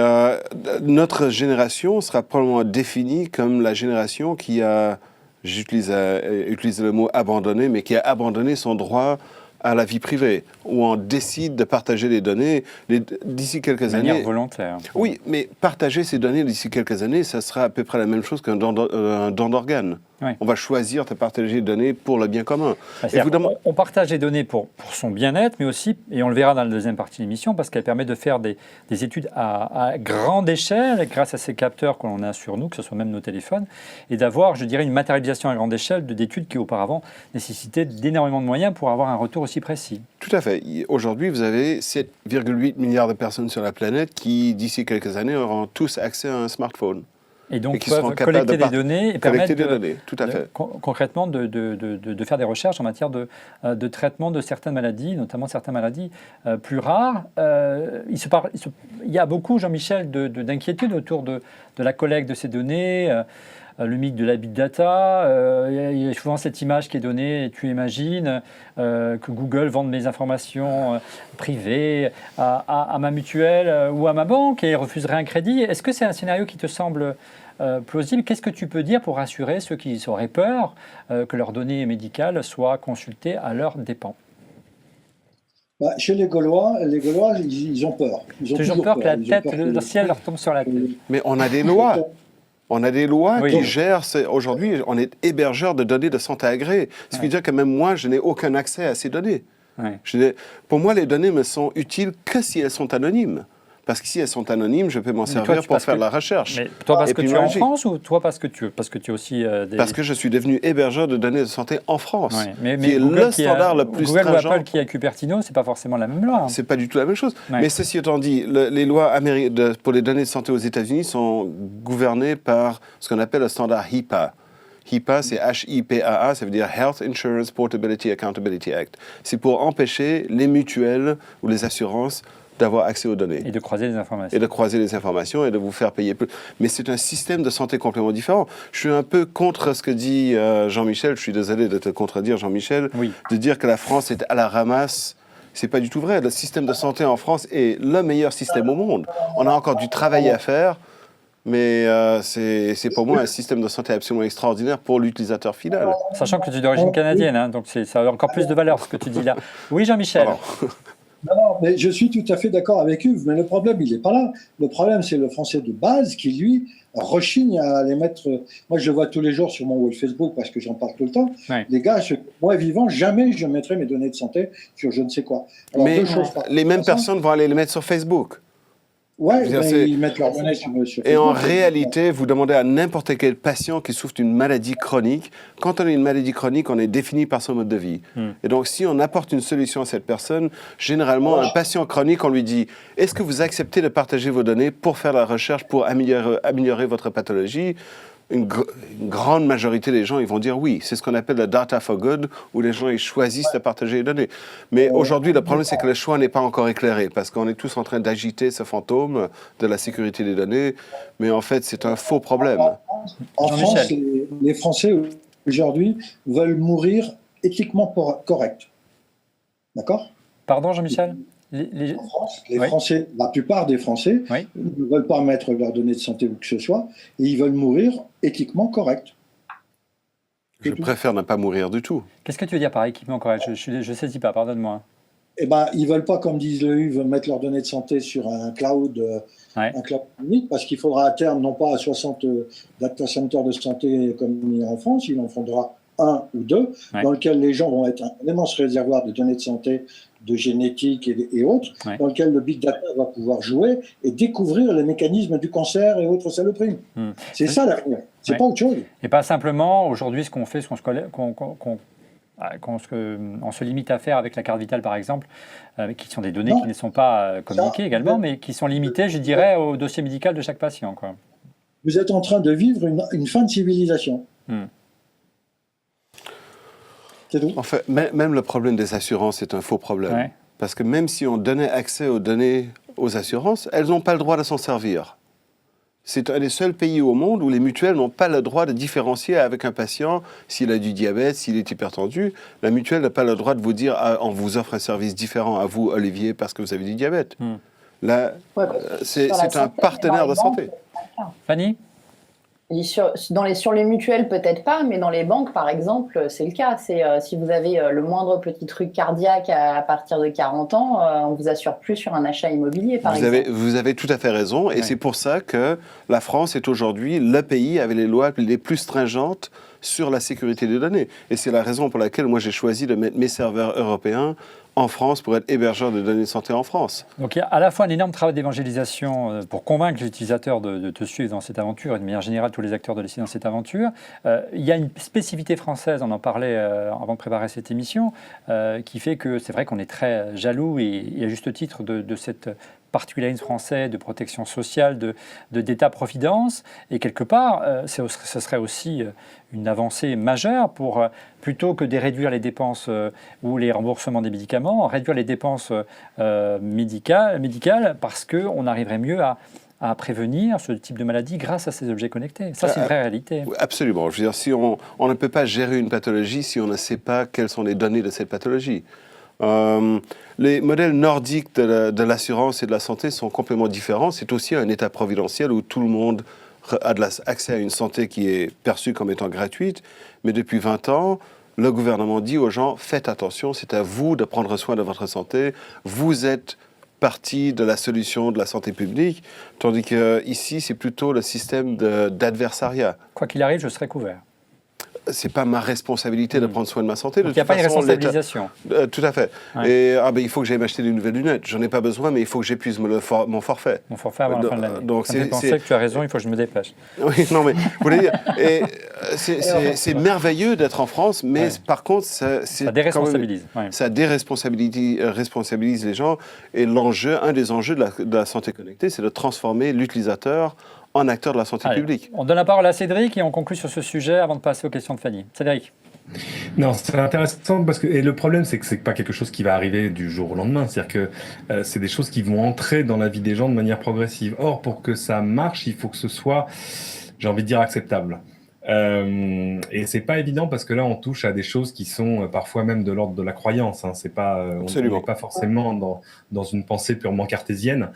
notre génération sera probablement définie comme la génération qui a, j'utilise le mot abandonné, mais qui a abandonné son droit à la vie privée, où on décide de partager les données d'ici quelques années. De manière volontaire. Oui, mais partager ces données d'ici quelques années, ça sera à peu près la même chose qu'un don d'organes. Oui. On va choisir de partager les données pour le bien commun. On partage les données pour son bien-être, mais aussi, et on le verra dans la deuxième partie de l'émission, parce qu'elle permet de faire des études à grande échelle, grâce à ces capteurs que l'on a sur nous, que ce soit même nos téléphones, et d'avoir, je dirais, une matérialisation à grande échelle d'études qui auparavant nécessitaient d'énormément de moyens pour avoir un retour aussi précis. Tout à fait. Aujourd'hui, vous avez 7,8 milliards de personnes sur la planète qui, d'ici quelques années, auront tous accès à un smartphone. Et donc qui peuvent collecter des données et permettre tout à fait. Concrètement de faire des recherches en matière de traitement de certaines maladies, notamment certaines maladies plus rares. Il y a beaucoup, Jean-Michel, d'inquiétudes autour de la collecte de ces données, le mythe de la big data. Il y a souvent cette image qui est donnée, et tu imagines que Google vende mes informations privées à ma mutuelle ou à ma banque et refuserait un crédit. Est-ce que c'est un scénario qui te semble plausible? Qu'est-ce que tu peux dire pour rassurer ceux qui auraient peur que leurs données médicales soient consultées à leurs dépens? Chez les Gaulois, ils ont peur. Ils ont toujours peur que le ciel leur tombe sur la tête. Mais on a des lois. On a des lois oui. qui gèrent. Aujourd'hui, on est hébergeur de données de santé agréées. Ce qui veut dire que même moi, je n'ai aucun accès à ces données. Pour moi, les données me sont utiles que si elles sont anonymes. Parce que si elles sont anonymes, je peux m'en servir pour faire de la recherche. Mais toi, parce que tu es en France ou toi, parce que tu es aussi... Parce que je suis devenu hébergeur de données de santé en France. Mais qui est Google le standard le plus Google stringent. ou Apple qui a Cupertino, c'est pas forcément la même loi. C'est pas du tout la même chose. Mais ceci étant dit, les lois pour les données de santé aux États-Unis sont gouvernées par ce qu'on appelle le standard HIPAA. HIPAA, c'est H-I-P-A-A, ça veut dire Health Insurance Portability Accountability Act. C'est pour empêcher les mutuelles ou les assurances d'avoir accès aux données. Et de croiser les informations. Et de croiser les informations et de vous faire payer plus. Mais c'est un système de santé complètement différent. Je suis un peu contre ce que dit Jean-Michel, je suis désolé de te contredire Jean-Michel, de dire que la France est à la ramasse. C'est pas du tout vrai. Le système de santé en France est le meilleur système au monde. On a encore du travail à faire, mais c'est pour moi un système de santé absolument extraordinaire pour l'utilisateur final. Sachant que tu es d'origine canadienne, hein, donc ça a encore plus de valeur ce que tu dis là. Oui, Jean-Michel. Non, mais je suis tout à fait d'accord avec Hugues, mais le problème, il n'est pas là. Le problème, c'est le français de base qui, lui, rechigne à les mettre... Moi, je le vois tous les jours sur mon wall Facebook parce que j'en parle tout le temps. Les gars, moi, vivant, jamais je mettrai mes données de santé sur je ne sais quoi. Alors, mais les mêmes personnes vont aller les mettre sur Facebook. Oui, ils mettent leurs données sur Facebook. Et en réalité, vous demandez à n'importe quel patient qui souffre d'une maladie chronique, quand on a une maladie chronique, on est défini par son mode de vie. Et donc, si on apporte une solution à cette personne, généralement, un patient chronique, on lui dit « Est-ce que vous acceptez de partager vos données pour faire la recherche, pour améliorer votre pathologie ?» Une grande majorité des gens, ils vont dire oui. C'est ce qu'on appelle le data for good, où les gens ils choisissent de partager les données. Mais aujourd'hui, le problème, c'est que le choix n'est pas encore éclairé, parce qu'on est tous en train d'agiter ce fantôme de la sécurité des données, mais en fait, c'est un faux problème. En France, les Français, aujourd'hui, veulent mourir éthiquement correct. D'accord ? Pardon, Jean-Michel ? En France, les Français, la plupart des Français ne veulent pas mettre leurs données de santé ou que ce soit, et ils veulent mourir éthiquement correct. Je préfère ne pas mourir du tout. Qu'est-ce que tu veux dire par équipement correct ? Je ne saisis pas, pardonne-moi. Eh ben, ils ne veulent pas, comme disent le U, mettre leurs données de santé sur un cloud unique, parce qu'il faudra à terme, non pas 60 data centers de santé comme il y a en France, il en faudra un ou deux, dans lequel les gens vont être un immense réservoir de données de santé, de génétique et autres, dans lequel le big data va pouvoir jouer et découvrir les mécanismes du cancer et autres saloperies. C'est ça l'avenir, c'est pas autre chose. Et pas simplement, aujourd'hui, ce qu'on fait, on se limite à faire avec la carte vitale, par exemple, qui sont des données qui ne sont pas communiquées également, mais qui sont limitées, je dirais, au dossier médical de chaque patient, quoi. Vous êtes en train de vivre une fin de civilisation. C'est tout. En fait, même le problème des assurances est un faux problème. Parce que même si on donnait accès aux données aux assurances, elles n'ont pas le droit de s'en servir. C'est un des seuls pays au monde où les mutuelles n'ont pas le droit de différencier avec un patient s'il a du diabète, s'il est hypertendu. La mutuelle n'a pas le droit de vous dire on vous offre un service différent à vous, Olivier, parce que vous avez du diabète. Là, c'est un partenaire de santé. Fanny ? Sur les mutuelles, peut-être pas, mais dans les banques, par exemple, c'est le cas. Si vous avez le moindre petit truc cardiaque à partir de 40 ans, on vous assure plus sur un achat immobilier, par exemple. Vous avez tout à fait raison, et c'est pour ça que la France est aujourd'hui le pays avec les lois les plus stringentes sur la sécurité des données. Et c'est la raison pour laquelle moi j'ai choisi de mettre mes serveurs européens en France pour être hébergeur de données de santé en France. Donc il y a à la fois un énorme travail d'évangélisation pour convaincre les utilisateurs de te suivre dans cette aventure et de manière générale tous les acteurs de l'essai dans cette aventure. Il y a une spécificité française, on en parlait avant de préparer cette émission, qui fait que c'est vrai qu'on est très jaloux et à juste titre de cette particularisme français de protection sociale, d'État-providence. Et quelque part, ce serait aussi une avancée majeure pour, plutôt que de réduire les dépenses ou les remboursements des médicaments, réduire les dépenses médicales parce qu'on arriverait mieux à prévenir ce type de maladie grâce à ces objets connectés. Ça, c'est une vraie réalité. Absolument. Je veux dire, si on ne peut pas gérer une pathologie si on ne sait pas quelles sont les données de cette pathologie. Les modèles nordiques de l'assurance et de la santé sont complètement différents. C'est aussi un État providentiel où tout le monde a accès à une santé qui est perçue comme étant gratuite. Mais depuis 20 ans, le gouvernement dit aux gens, faites attention, c'est à vous de prendre soin de votre santé. Vous êtes partie de la solution de la santé publique, tandis qu'ici, c'est plutôt le système d'adversariat. Quoi qu'il arrive, je serai couvert. C'est pas ma responsabilité de prendre soin de ma santé. Donc il n'y a pas de responsabilisation. Tout à fait. Ouais. Et il faut que j'aille m'acheter des nouvelles lunettes. J'en ai pas besoin, mais il faut que j'épuise mon forfait. Mon forfait avant la fin de l'année. Donc ça me fait penser que tu as raison, il faut que je me dépêche. Oui, non, mais vous voulez dire, c'est merveilleux d'être en France, mais par contre, ça déresponsabilise. Ça responsabilise les gens. Et un des enjeux de la santé connectée, c'est de transformer l'utilisateur en acteur de la santé publique. On donne la parole à Cédric et on conclut sur ce sujet avant de passer aux questions de Fanny. Cédric. Non, c'est intéressant parce que le problème, c'est que c'est pas quelque chose qui va arriver du jour au lendemain. C'est-à-dire que c'est des choses qui vont entrer dans la vie des gens de manière progressive. Or, pour que ça marche, il faut que ce soit, j'ai envie de dire, acceptable. Et c'est pas évident parce que là on touche à des choses qui sont parfois même de l'ordre de la croyance. Hein. C'est pas, on n'est pas forcément dans une pensée purement cartésienne.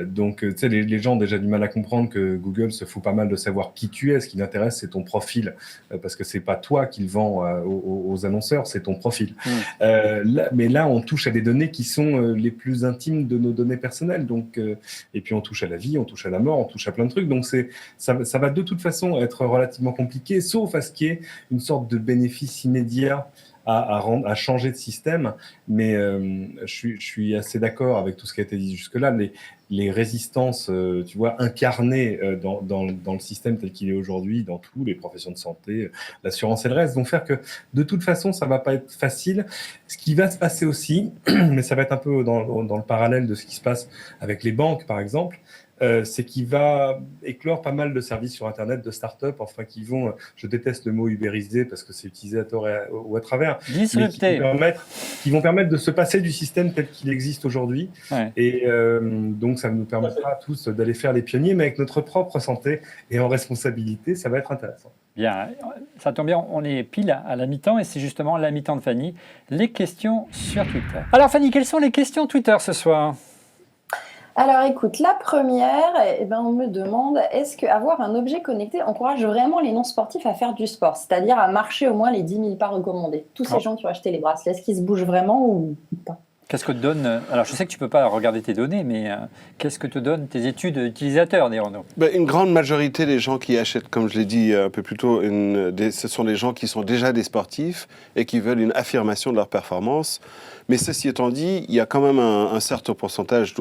Donc tu sais, les gens ont déjà du mal à comprendre que Google se fout pas mal de savoir qui tu es. Ce qui l'intéresse, c'est ton profil, parce que c'est pas toi qui le vend aux annonceurs, c'est ton profil. Mais là on touche à des données qui sont les plus intimes de nos données personnelles. Donc et puis on touche à la vie, on touche à la mort, on touche à plein de trucs. Donc ça va de toute façon être relativement compliqué, sauf à ce qu'il y ait une sorte de bénéfice immédiat à changer de système. Mais je suis assez d'accord avec tout ce qui a été dit jusque-là. Les résistances, tu vois, incarnées dans le système tel qu'il est aujourd'hui, dans toutes les professions de santé, l'assurance et le reste, vont faire que, de toute façon, ça va pas être facile. Ce qui va se passer aussi, mais ça va être un peu dans le parallèle de ce qui se passe avec les banques, par exemple, c'est qu'il va éclore pas mal de services sur Internet, de start-up, enfin qui vont, je déteste le mot ubérisé parce que c'est utilisé à tort ou à travers, mais qui vont permettre de se passer du système tel qu'il existe aujourd'hui. Ouais. Et donc ça nous permettra à tous d'aller faire les pionniers, mais avec notre propre santé et en responsabilité, ça va être intéressant. Bien, ça tombe bien, on est pile à la mi-temps et c'est justement la mi-temps de Fanny, les questions sur Twitter. Alors Fanny, quelles sont les questions Twitter ce soir ? Alors écoute, la première, on me demande, est-ce qu'avoir un objet connecté encourage vraiment les non-sportifs à faire du sport, c'est-à-dire à marcher au moins les 10 000 pas recommandés? Tous ces gens qui ont acheté les bracelets, est-ce qu'ils se bougent vraiment ou pas? Qu'est-ce que te donne, alors je sais que tu ne peux pas regarder tes données, mais qu'est-ce que te donnent tes études utilisateurs, des Renault? Une grande majorité des gens qui achètent, comme je l'ai dit un peu plus tôt, ce sont des gens qui sont déjà des sportifs et qui veulent une affirmation de leur performance. Mais ceci étant dit, il y a quand même un certain pourcentage,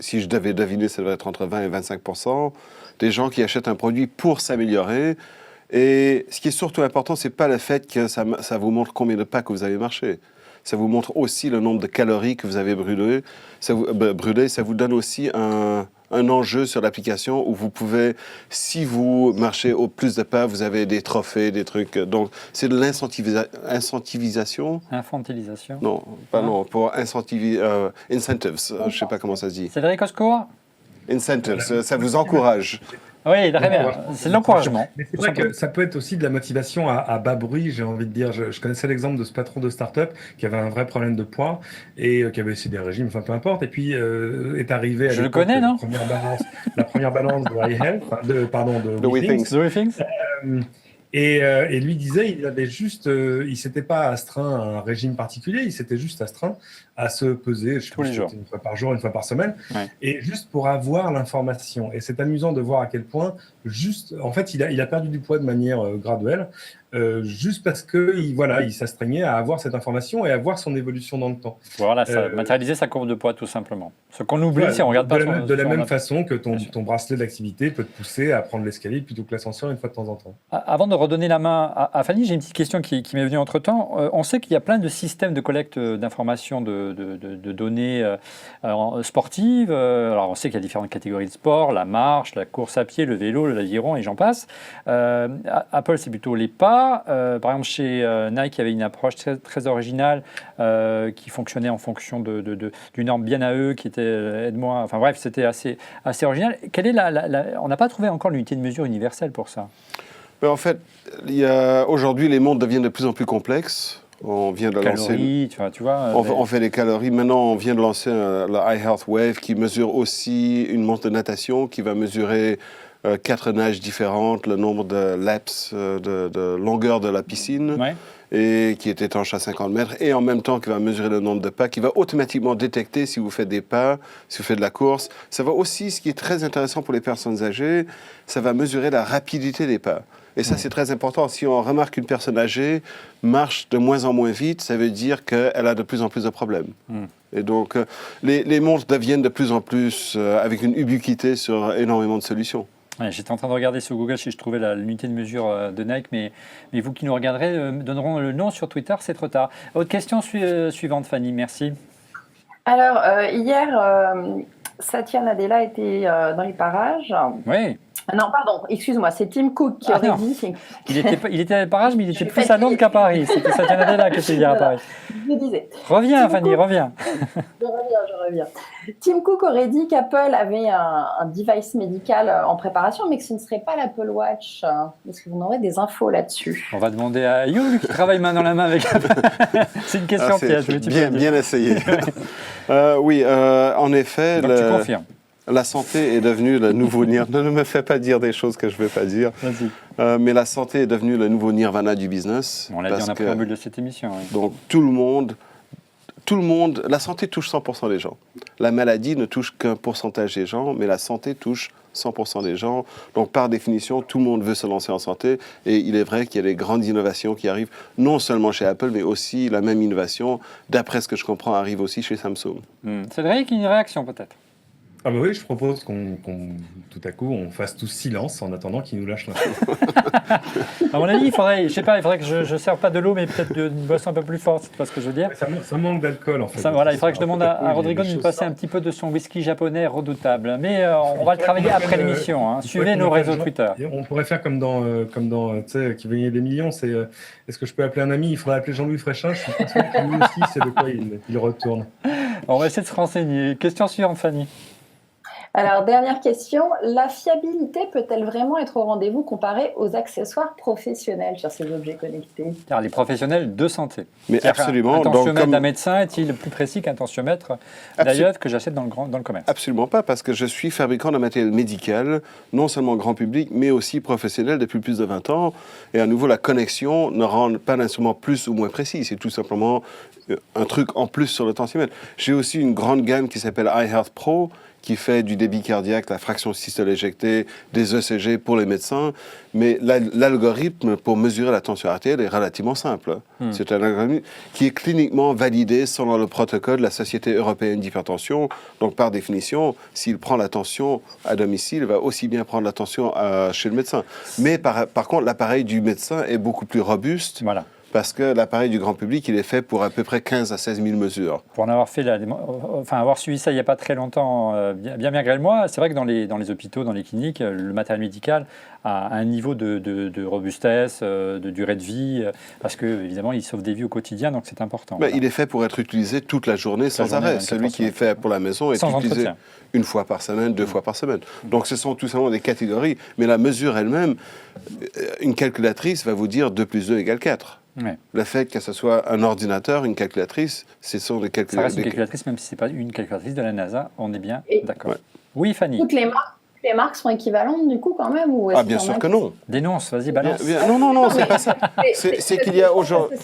si je devais deviner, ça doit être entre 20 et 25%, des gens qui achètent un produit pour s'améliorer. Et ce qui est surtout important, ce n'est pas le fait que ça vous montre combien de pas que vous avez marché. Ça vous montre aussi le nombre de calories que vous avez brûlées. Ça vous donne aussi un enjeu sur l'application où vous pouvez, si vous marchez au plus de pas, vous avez des trophées, des trucs. Donc, c'est de l'incentivisation. Infantilisation. Non, pas non, pour incentives. Je ne sais pas comment ça se dit. Cédric Oscour? Incentive, ça vous encourage. Oui, très bien. C'est de l'encouragement. Mais c'est vrai que ça peut être aussi de la motivation à bas bruit, j'ai envie de dire. Je connaissais l'exemple de ce patron de start-up qui avait un vrai problème de poids et qui avait essayé des régimes, enfin peu importe. Et puis est arrivé à Je le connais, non? la première balance de iHealth, de WeThings. The Things. Et lui disait, il s'était pas astreint à un régime particulier, il s'était juste astreint à se peser, je sais Tous les plus, jours. une fois par jour, une fois par semaine, Ouais. et juste pour avoir l'information. Et c'est amusant de voir à quel point, en fait, il a perdu du poids de manière graduelle, juste parce que il s'astreignait à avoir cette information et à voir son évolution dans le temps. Voilà, ça matérialiser sa courbe de poids, tout simplement. Ce qu'on oublie Voilà, si on regarde pas de la même façon façon que ton bracelet d'activité peut te pousser à prendre l'escalier plutôt que l'ascenseur une fois de temps en temps. Avant de redonner la main à Fanny, j'ai une petite question qui m'est venue entre-temps. On sait qu'il y a plein de systèmes de collecte d'informations, de données sportives. Alors on sait qu'il y a différentes catégories de sport, la marche, la course à pied, le vélo, l'aviron et j'en passe. Apple, c'est plutôt les pas. Par exemple, chez Nike, il y avait une approche très, très originale qui fonctionnait en fonction d'une norme bien à eux, qui était aide-moi. Enfin bref, c'était assez original. Quelle est on n'a pas trouvé encore l'unité de mesure universelle pour ça. Mais en fait, aujourd'hui, les montres deviennent de plus en plus complexes. On vient de calories, lancer. tu vois. On fait des calories. Maintenant, on vient de lancer la iHealth Wave qui mesure aussi une montre de natation qui va mesurer 4 nages différentes, le nombre de laps, de longueur de la piscine. Ouais. Et qui est étanche à 50 mètres, et en même temps qui va mesurer le nombre de pas, qui va automatiquement détecter si vous faites des pas, si vous faites de la course. Ça va aussi, ce qui est très intéressant pour les personnes âgées, ça va mesurer la rapidité des pas. Et ça, c'est très important. Si on remarque qu'une personne âgée marche de moins en moins vite, ça veut dire qu'elle a de plus en plus de problèmes. Et donc, les montres deviennent de plus en plus avec une ubiquité sur énormément de solutions. Ouais, j'étais en train de regarder sur Google si je trouvais l'unité de mesure de Nike, mais vous qui nous regarderez donneront le nom sur Twitter, c'est trop tard. Autre question suivante, Fanny, merci. Alors, hier, Satya Nadella était dans les parages. Oui. Non, pardon, excuse-moi, c'est Tim Cook qui aurait dit. Il était à Paris, mais il était plus à Londres qu'à Paris. C'était Satya Nadella qui était hier à Paris. Je disais. Reviens, Fanny, reviens. Je reviens. Tim Cook aurait dit qu'Apple avait un device médical en préparation, mais que ce ne serait pas l'Apple Watch. Est-ce que vous aurez des infos là-dessus? On va demander à You, qui travaille main dans la main avec Apple. C'est une question piège. Bien essayé. Oui, en effet. Donc tu confirmes. La santé est devenue le nouveau nirvana. Ne me fais pas dire des choses que je ne veux pas dire. Vas-y. Mais la santé est devenue le nouveau nirvana du business. On l'a dit en préambule de cette émission. Oui. Donc tout le monde, la santé touche 100% des gens. La maladie ne touche qu'un pourcentage des gens, mais la santé touche 100% des gens. Donc par définition, tout le monde veut se lancer en santé. Et il est vrai qu'il y a des grandes innovations qui arrivent, non seulement chez Apple, mais aussi la même innovation, d'après ce que je comprends, arrive aussi chez Samsung. Cédric, une réaction peut-être? Ah bah oui, je propose qu'on tout à coup, on fasse tous silence en attendant qu'ils nous lâchent l'info. À mon avis, il faudrait que je ne serve pas de l'eau, mais peut-être une boisson un peu plus forte, c'est pas ce que je veux dire. Ça manque d'alcool en fait. Voilà, il faudrait que je demande à Rodrigo de nous passer un petit peu de son whisky japonais redoutable. Mais on va le travailler après l'émission. Hein. Suivez nos réseaux Twitter. On pourrait faire comme dans tu sais, Qui veut gagner des millions, c'est est-ce que je peux appeler un ami? Il faudrait appeler Jean-Louis Fréchin, je suis persuadé que lui aussi, c'est de quoi il retourne. On va essayer de se renseigner. Question suivante, Fanny. Alors, dernière question, la fiabilité peut-elle vraiment être au rendez-vous comparée aux accessoires professionnels sur ces objets connectés? Car les professionnels de santé. Mais absolument. Un tensiomètre d'un médecin est-il plus précis qu'un tensiomètre d'ailleurs que j'achète dans le commerce? Absolument pas, parce que je suis fabricant de matériel médical, non seulement grand public, mais aussi professionnel depuis plus de 20 ans. Et à nouveau, la connexion ne rend pas l'instrument plus ou moins précis. C'est tout simplement un truc en plus sur le tensiomètre. J'ai aussi une grande gamme qui s'appelle iHealth Pro, qui fait du débit cardiaque, la fraction systole éjectée, des ECG pour les médecins. Mais l'algorithme pour mesurer la tension artérielle est relativement simple. C'est un algorithme qui est cliniquement validé selon le protocole de la Société européenne d'hypertension. Donc, par définition, s'il prend la tension à domicile, il va aussi bien prendre la tension chez le médecin. Mais par contre, l'appareil du médecin est beaucoup plus robuste. Voilà. parce que l'appareil du grand public, il est fait pour à peu près 15 à 16 000 mesures. Pour en avoir fait, avoir suivi ça il n'y a pas très longtemps, bien malgré moi, c'est vrai que dans les hôpitaux, dans les cliniques, le matériel médical a un niveau de robustesse, de durée de vie, parce que évidemment, il sauve des vies au quotidien, donc c'est important. Il est fait pour être utilisé toute la journée sans arrêt. Celui qui est fait pour la maison est utilisé une fois par semaine, 2 fois par semaine. Donc ce sont tout simplement des catégories, mais la mesure elle-même, une calculatrice va vous dire 2 plus 2 égale 4. Ouais. Le fait que ce soit un ordinateur, une calculatrice, ce sont des calculatrices. Ça reste une calculatrice, même si ce n'est pas une calculatrice de la NASA, on est bien d'accord. Ouais. Oui, Fanny. Toutes les marques sont équivalentes du coup quand même ou est-ce Bien sûr que non. Dénonce, vas-y, balance. Non, c'est pas ça. C'est qu'il y a aujourd'hui...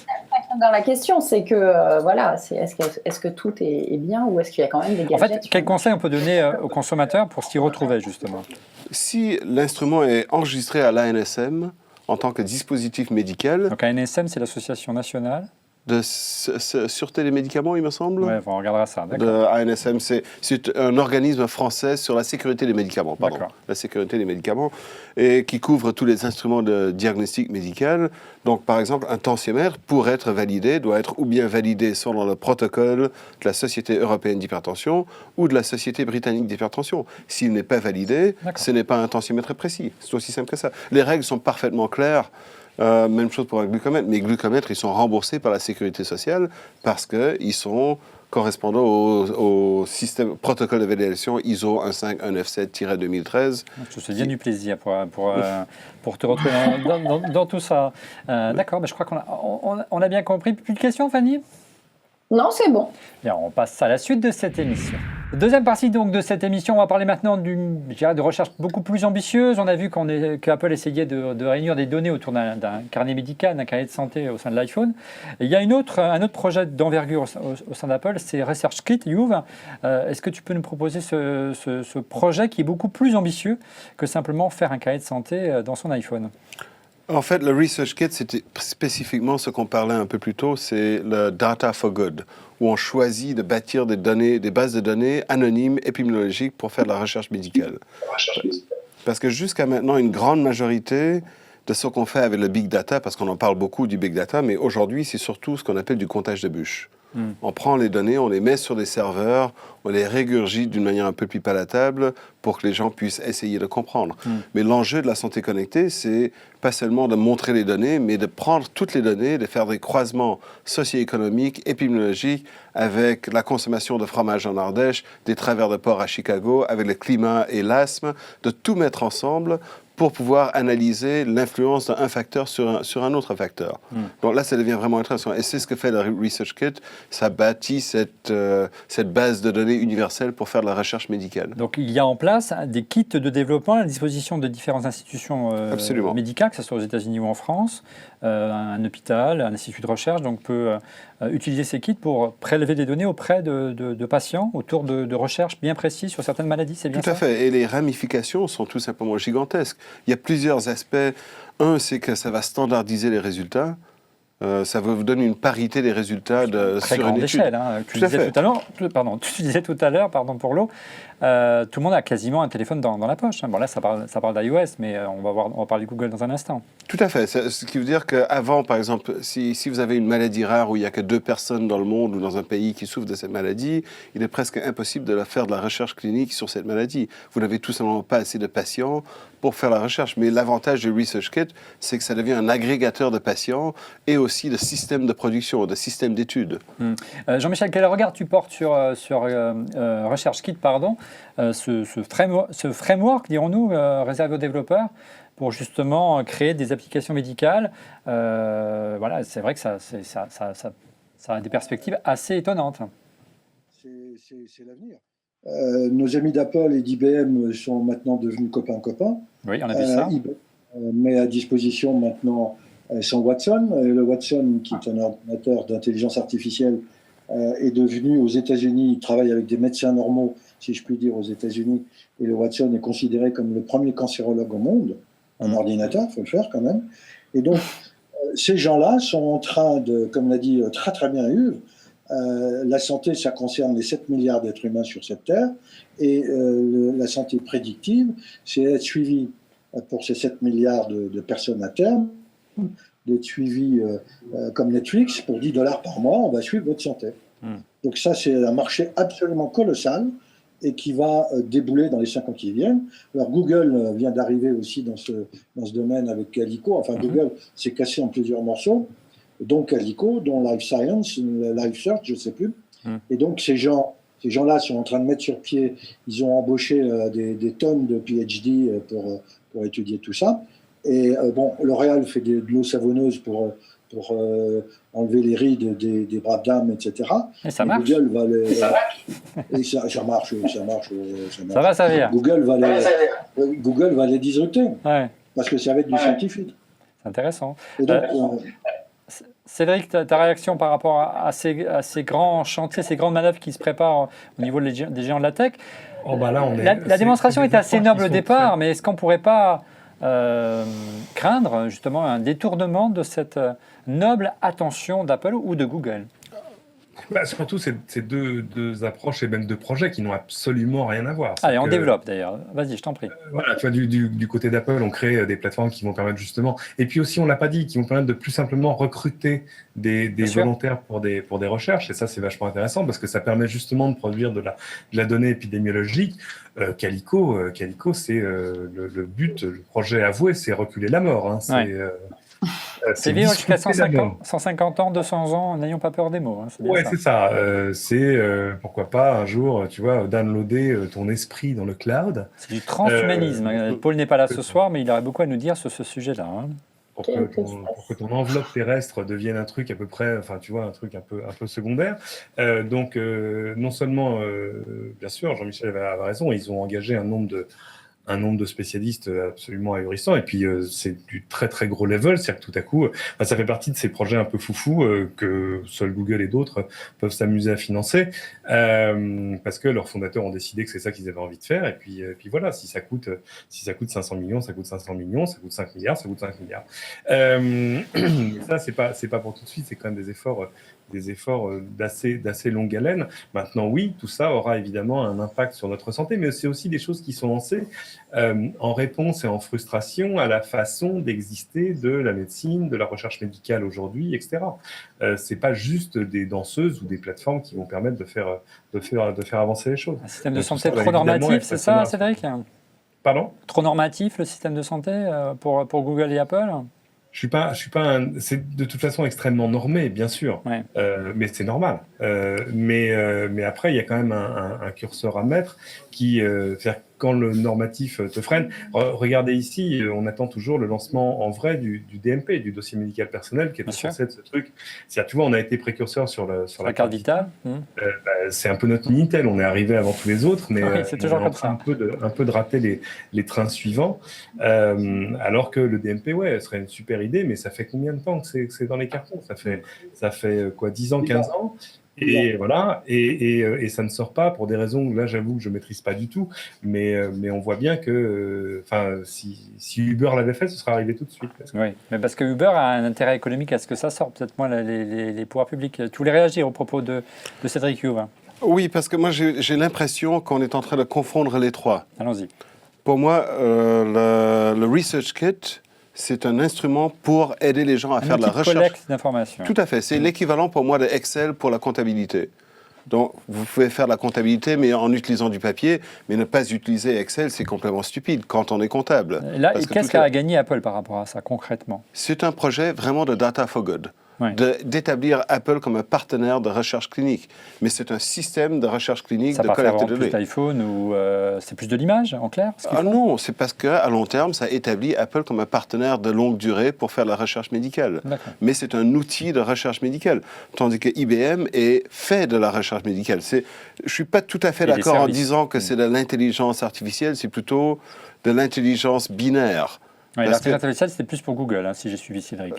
Dans la question, c'est que voilà, est-ce que tout est bien ou est-ce qu'il y a quand même des gadgets? En fait, quel conseil on peut donner aux consommateurs pour s'y retrouver justement? Si l'instrument est enregistré à l'ANSM en tant que dispositif médical... Donc ANSM, c'est l'Association nationale de sûreté des médicaments, il me semble. Oui, on regardera ça. De ANSM, c'est un organisme français sur la sécurité des médicaments, la sécurité des médicaments, et qui couvre tous les instruments de diagnostic médical. Donc, par exemple, un tensiomètre, pour être validé, doit être ou bien validé selon le protocole de la Société européenne d'hypertension ou de la Société britannique d'hypertension. S'il n'est pas validé, ce n'est pas un tensiomètre précis. C'est aussi simple que ça. Les règles sont parfaitement claires. Même chose pour un glucomètre, mais les glucomètres, ils sont remboursés par la sécurité sociale parce qu'ils sont correspondant au système protocole d'évaluation ISO 15197-2013. Je te dis bien du plaisir pour te retrouver dans tout ça. D'accord, mais je crois qu'on a bien compris. Plus de questions, Fanny? Non, c'est bon. Bien, on passe à la suite de cette émission. Deuxième partie donc de cette émission, on va parler maintenant de recherche beaucoup plus ambitieuse. On a vu qu'Apple essayait de réunir des données autour d'un carnet médical, d'un carnet de santé au sein de l'iPhone. Et il y a un autre projet d'envergure au sein d'Apple, c'est ResearchKit, Youve. Est-ce que tu peux nous proposer ce projet qui est beaucoup plus ambitieux que simplement faire un carnet de santé dans son iPhone? En fait, le ResearchKit, c'était spécifiquement ce qu'on parlait un peu plus tôt, c'est le Data for Good, où on choisit de bâtir des bases de données anonymes, épidémiologiques pour faire de la recherche médicale. Parce que jusqu'à maintenant, une grande majorité de ce qu'on fait avec le Big Data, parce qu'on en parle beaucoup du Big Data, mais aujourd'hui, c'est surtout ce qu'on appelle du comptage de bûches. On prend les données, on les met sur des serveurs, on les régurgite d'une manière un peu plus palatable pour que les gens puissent essayer de comprendre. Mais l'enjeu de la santé connectée, c'est pas seulement de montrer les données, mais de prendre toutes les données, de faire des croisements socio-économiques, épidémiologiques, avec la consommation de fromage en Ardèche, des travers de porc à Chicago, avec le climat et l'asthme, de tout mettre ensemble pour pouvoir analyser l'influence d'un facteur sur un autre facteur. Donc là, ça devient vraiment intéressant. Et c'est ce que fait le ResearchKit. Ça bâtit cette base de données universelle pour faire de la recherche médicale. Donc il y a en place des kits de développement à la disposition de différentes institutions médicales, que ce soit aux États-Unis ou en France. Un hôpital, un institut de recherche peut utiliser ces kits pour prélever des données auprès de patients autour de recherches bien précises sur certaines maladies, c'est bien ça? Tout à fait. Et les ramifications sont tout simplement gigantesques. Il y a plusieurs aspects. Un, c'est que ça va standardiser les résultats. Ça va vous donner une parité des résultats très sur grande une étude. Échelle. Tu disais tout à l'heure, pardon pour l'eau, tout le monde a quasiment un téléphone dans la poche. Bon là, ça parle d'iOS, mais on va parler de Google dans un instant. Tout à fait. Ce qui veut dire qu'avant, par exemple, si vous avez une maladie rare où il n'y a que 2 personnes dans le monde ou dans un pays qui souffrent de cette maladie, il est presque impossible de faire de la recherche clinique sur cette maladie. Vous n'avez tout simplement pas assez de patients pour faire la recherche. Mais l'avantage du ResearchKit, c'est que ça devient un agrégateur de patients et aussi de systèmes de production, de systèmes d'études. Jean-Michel, quel regard tu portes sur ResearchKit, ce framework, dirons-nous, réservé aux développeurs pour justement créer des applications médicales? Voilà, c'est vrai que ça a des perspectives assez étonnantes. C'est l'avenir. Nos amis d'Apple et d'IBM sont maintenant devenus copains-copains. Oui, on a vu ça. IBM met à disposition maintenant son Watson. Le Watson, qui est un ordinateur d'intelligence artificielle, est devenu aux États-Unis, il travaille avec des médecins normaux, si je puis dire, aux États-Unis, et le Watson est considéré comme le premier cancérologue au monde, en ordinateur, il faut le faire quand même. Et donc, ces gens-là sont en train de, comme l'a dit très très bien Hugues, la santé, ça concerne les 7 milliards d'êtres humains sur cette Terre, et la santé prédictive, c'est être suivi pour ces 7 milliards de personnes à terme d'être suivi comme Netflix. Pour $10 par mois, on va suivre votre santé. Donc ça, c'est un marché absolument colossal et qui va débouler dans les 5 ans qui viennent. Alors Google vient d'arriver aussi dans ce domaine avec Calico. Enfin, Google s'est cassé en plusieurs morceaux, dont Calico, dont Life Science, Life Search, je ne sais plus. Et donc ces gens-là sont en train de mettre sur pied, ils ont embauché des tonnes de PhD pour étudier tout ça. Et L'Oréal fait de l'eau savonneuse pour enlever les rides des braves dames, etc. Et ça marche. Google va les... Et ça marche. Ça va servir. Google va les disrupter. Ouais. Parce que c'est avec du scientifique. C'est intéressant. Et donc, Cédric, ta réaction par rapport à ces grands chantiers, ces grandes manœuvres qui se préparent au niveau des géants de la tech. La démonstration était assez noble au départ, mais est-ce qu'on ne pourrait pas craindre justement un détournement de cette noble attention d'Apple ou de Google? Surtout, c'est deux approches et même deux projets qui n'ont absolument rien à voir. Allez, on développe d'ailleurs. Vas-y, je t'en prie. Voilà, tu vois, du côté d'Apple, on crée des plateformes qui vont permettre justement, et puis aussi, on l'a pas dit, qui vont permettre de plus simplement recruter des volontaires pour des recherches. Et ça, c'est vachement intéressant parce que ça permet justement de produire de la donnée épidémiologique. Calico, c'est le but, le projet avoué, c'est reculer la mort. Hein. C'est vivre jusqu'à 150 ans, 200 ans, n'ayons pas peur des mots. Hein, c'est ça. Pourquoi pas un jour, tu vois, downloader ton esprit dans le cloud. C'est du transhumanisme. Paul n'est pas là ce soir, mais il aurait beaucoup à nous dire sur ce sujet-là. Hein. Pour que ton enveloppe terrestre devienne un truc à peu près, enfin tu vois, un truc un peu secondaire. Donc non seulement, bien sûr, Jean-Michel a raison, ils ont engagé un nombre de spécialistes absolument ahurissant, et puis c'est du très très gros level, c'est-à-dire que tout à coup, ça fait partie de ces projets un peu foufou que seuls Google et d'autres peuvent s'amuser à financer, parce que leurs fondateurs ont décidé que c'est ça qu'ils avaient envie de faire, et puis voilà, si ça coûte 500 millions, ça coûte 500 millions, ça coûte 5 milliards, ça coûte 5 milliards. Ça, c'est pas pour tout de suite, c'est quand même des efforts d'assez longue haleine. Maintenant, oui, tout ça aura évidemment un impact sur notre santé, mais c'est aussi des choses qui sont lancées en réponse et en frustration à la façon d'exister de la médecine, de la recherche médicale aujourd'hui, etc. C'est pas juste des danseuses ou des plateformes qui vont permettre de faire avancer les choses. Un système de santé trop normatif, c'est ça, Cédric ? Pardon ? Trop normatif, le système de santé pour Google et Apple ? C'est de toute façon extrêmement normé, bien sûr, ouais. Mais c'est normal. Mais après, il y a quand même un curseur à mettre c'est-à-dire quand le normatif te freine. Regardez ici, on attend toujours le lancement en vrai du DMP, du dossier médical personnel, qui est censé être ce truc. C'est-à-dire, tu vois, on a été précurseur sur la carte vitale. C'est un peu notre Minitel, on est arrivé avant tous les autres, mais c'est toujours on est en train un peu de rater les trains suivants. Alors que le DMP, serait une super idée, mais ça fait combien de temps que c'est dans les cartons ? Ça fait quoi, 10 ans, 15 ans ? Et voilà, et ça ne sort pas pour des raisons où là j'avoue que je maîtrise pas du tout, mais on voit bien que si Uber l'avait fait, ce serait arrivé tout de suite. Oui, mais parce que Uber a un intérêt économique à ce que ça sorte, peut-être moins les pouvoirs publics. Tu voulais réagir au propos de Cédric Huve ? Oui, parce que moi j'ai l'impression qu'on est en train de confondre les trois. Allons-y. Pour moi, le Research Kit, c'est un instrument pour aider les gens à faire de la recherche. Collecte d'informations. Tout à fait. C'est l'équivalent pour moi de Excel pour la comptabilité. Donc, vous pouvez faire de la comptabilité, mais en utilisant du papier, mais ne pas utiliser Excel, c'est complètement stupide quand on est comptable. Là, qu'est-ce qu'a gagné Apple par rapport à ça, concrètement ? C'est un projet vraiment de data for good. Oui. D'établir Apple comme un partenaire de recherche clinique. Mais c'est un système de recherche clinique ça de collecte de données. Ça plus d'iPhone ou c'est plus de l'image, en clair ? Non, c'est parce qu'à long terme, ça établit Apple comme un partenaire de longue durée pour faire la recherche médicale. D'accord. Mais c'est un outil de recherche médicale. Tandis que IBM est fait de la recherche médicale. Je ne suis pas tout à fait d'accord en disant que c'est de l'intelligence artificielle, c'est plutôt de l'intelligence binaire. Oui, l'intelligence artificielle, c'était plus pour Google, si j'ai suivi Cédric.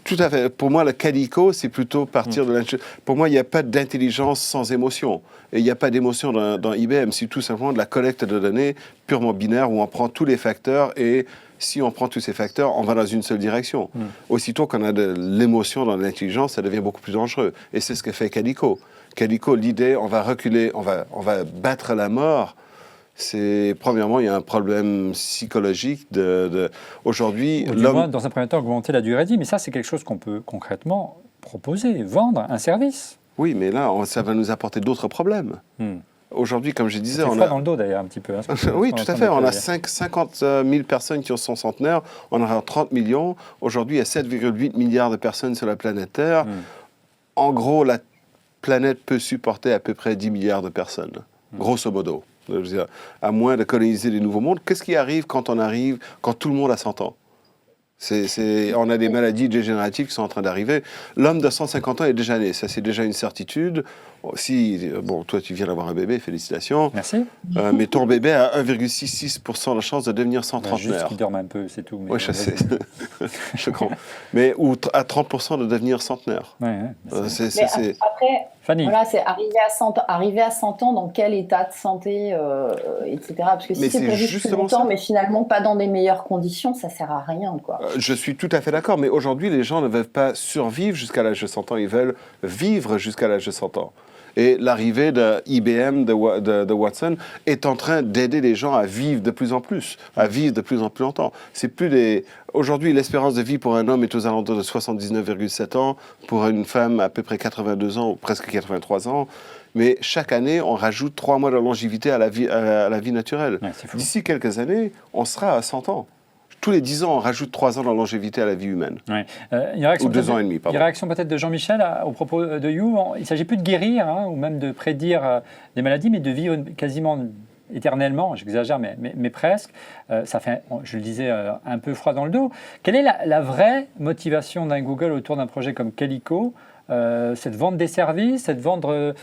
Tout à fait. Pour moi, le Calico, c'est plutôt partir de l'intelligence. Pour moi, il n'y a pas d'intelligence sans émotion. Et il n'y a pas d'émotion dans IBM. C'est tout simplement de la collecte de données purement binaire où on prend tous les facteurs et si on prend tous ces facteurs, on va dans une seule direction. Aussitôt qu'on a de l'émotion dans l'intelligence, ça devient beaucoup plus dangereux. Et c'est ce que fait Calico. Calico, l'idée, on va reculer, on va battre la mort Premièrement, il y a un problème psychologique aujourd'hui. Ou du moins, dans un premier temps, augmenter la durée de vie. Mais ça, c'est quelque chose qu'on peut concrètement proposer, vendre, un service. Oui, mais là, ça va nous apporter d'autres problèmes. Aujourd'hui, comme je disais, C'est froid dans le dos d'ailleurs un petit peu. Hein, oui, tout à fait. On a 50 000 personnes qui sont centenaires. On aura 30 millions. Aujourd'hui, il y a 7,8 milliards de personnes sur la planète Terre. En gros, la planète peut supporter à peu près 10 milliards de personnes, grosso modo. Je veux dire, à moins de coloniser des nouveaux mondes. Qu'est-ce qui arrive quand tout le monde a 100 ans? On a des maladies dégénératives qui sont en train d'arriver. L'homme de 150 ans est déjà né, ça c'est déjà une certitude. Toi tu viens d'avoir un bébé, félicitations. Merci. Mais ton bébé a 1,66% de chance de devenir centenaire. Juste qu'il dorme un peu, c'est tout. Oui, je sais. Je comprends. Mais ou à 30% de devenir centenaire. Après, Fanny. Voilà, c'est arriver à 100 ans dans quel état de santé, etc. Parce que si c'est pour vivre plus longtemps, mais finalement pas dans des meilleures conditions, ça sert à rien, quoi. Je suis tout à fait d'accord, mais aujourd'hui, les gens ne veulent pas survivre jusqu'à l'âge de 100 ans, ils veulent vivre jusqu'à l'âge de 100 ans. Et l'arrivée de IBM, de Watson, est en train d'aider les gens à vivre de plus en plus, à vivre de plus en plus longtemps. Aujourd'hui, l'espérance de vie pour un homme est aux alentours de 79,7 ans, pour une femme à peu près 82 ans, ou presque 83 ans. Mais chaque année, on rajoute 3 mois de longévité à la vie naturelle. Ouais, d'ici quelques années, on sera à 100 ans. Tous les 10 ans, on rajoute 3 ans de longévité à la vie humaine. Ouais. Ou 2 ans et demi, pardon. Une réaction peut-être de Jean-Michel au propos de You. Il ne s'agit plus de guérir ou même de prédire des maladies, mais de vivre quasiment éternellement, j'exagère, mais presque. Ça fait, je le disais, un peu froid dans le dos. Quelle est la vraie motivation d'un Google autour d'un projet comme Calico? C'est de vendre des services, c'est de vendre...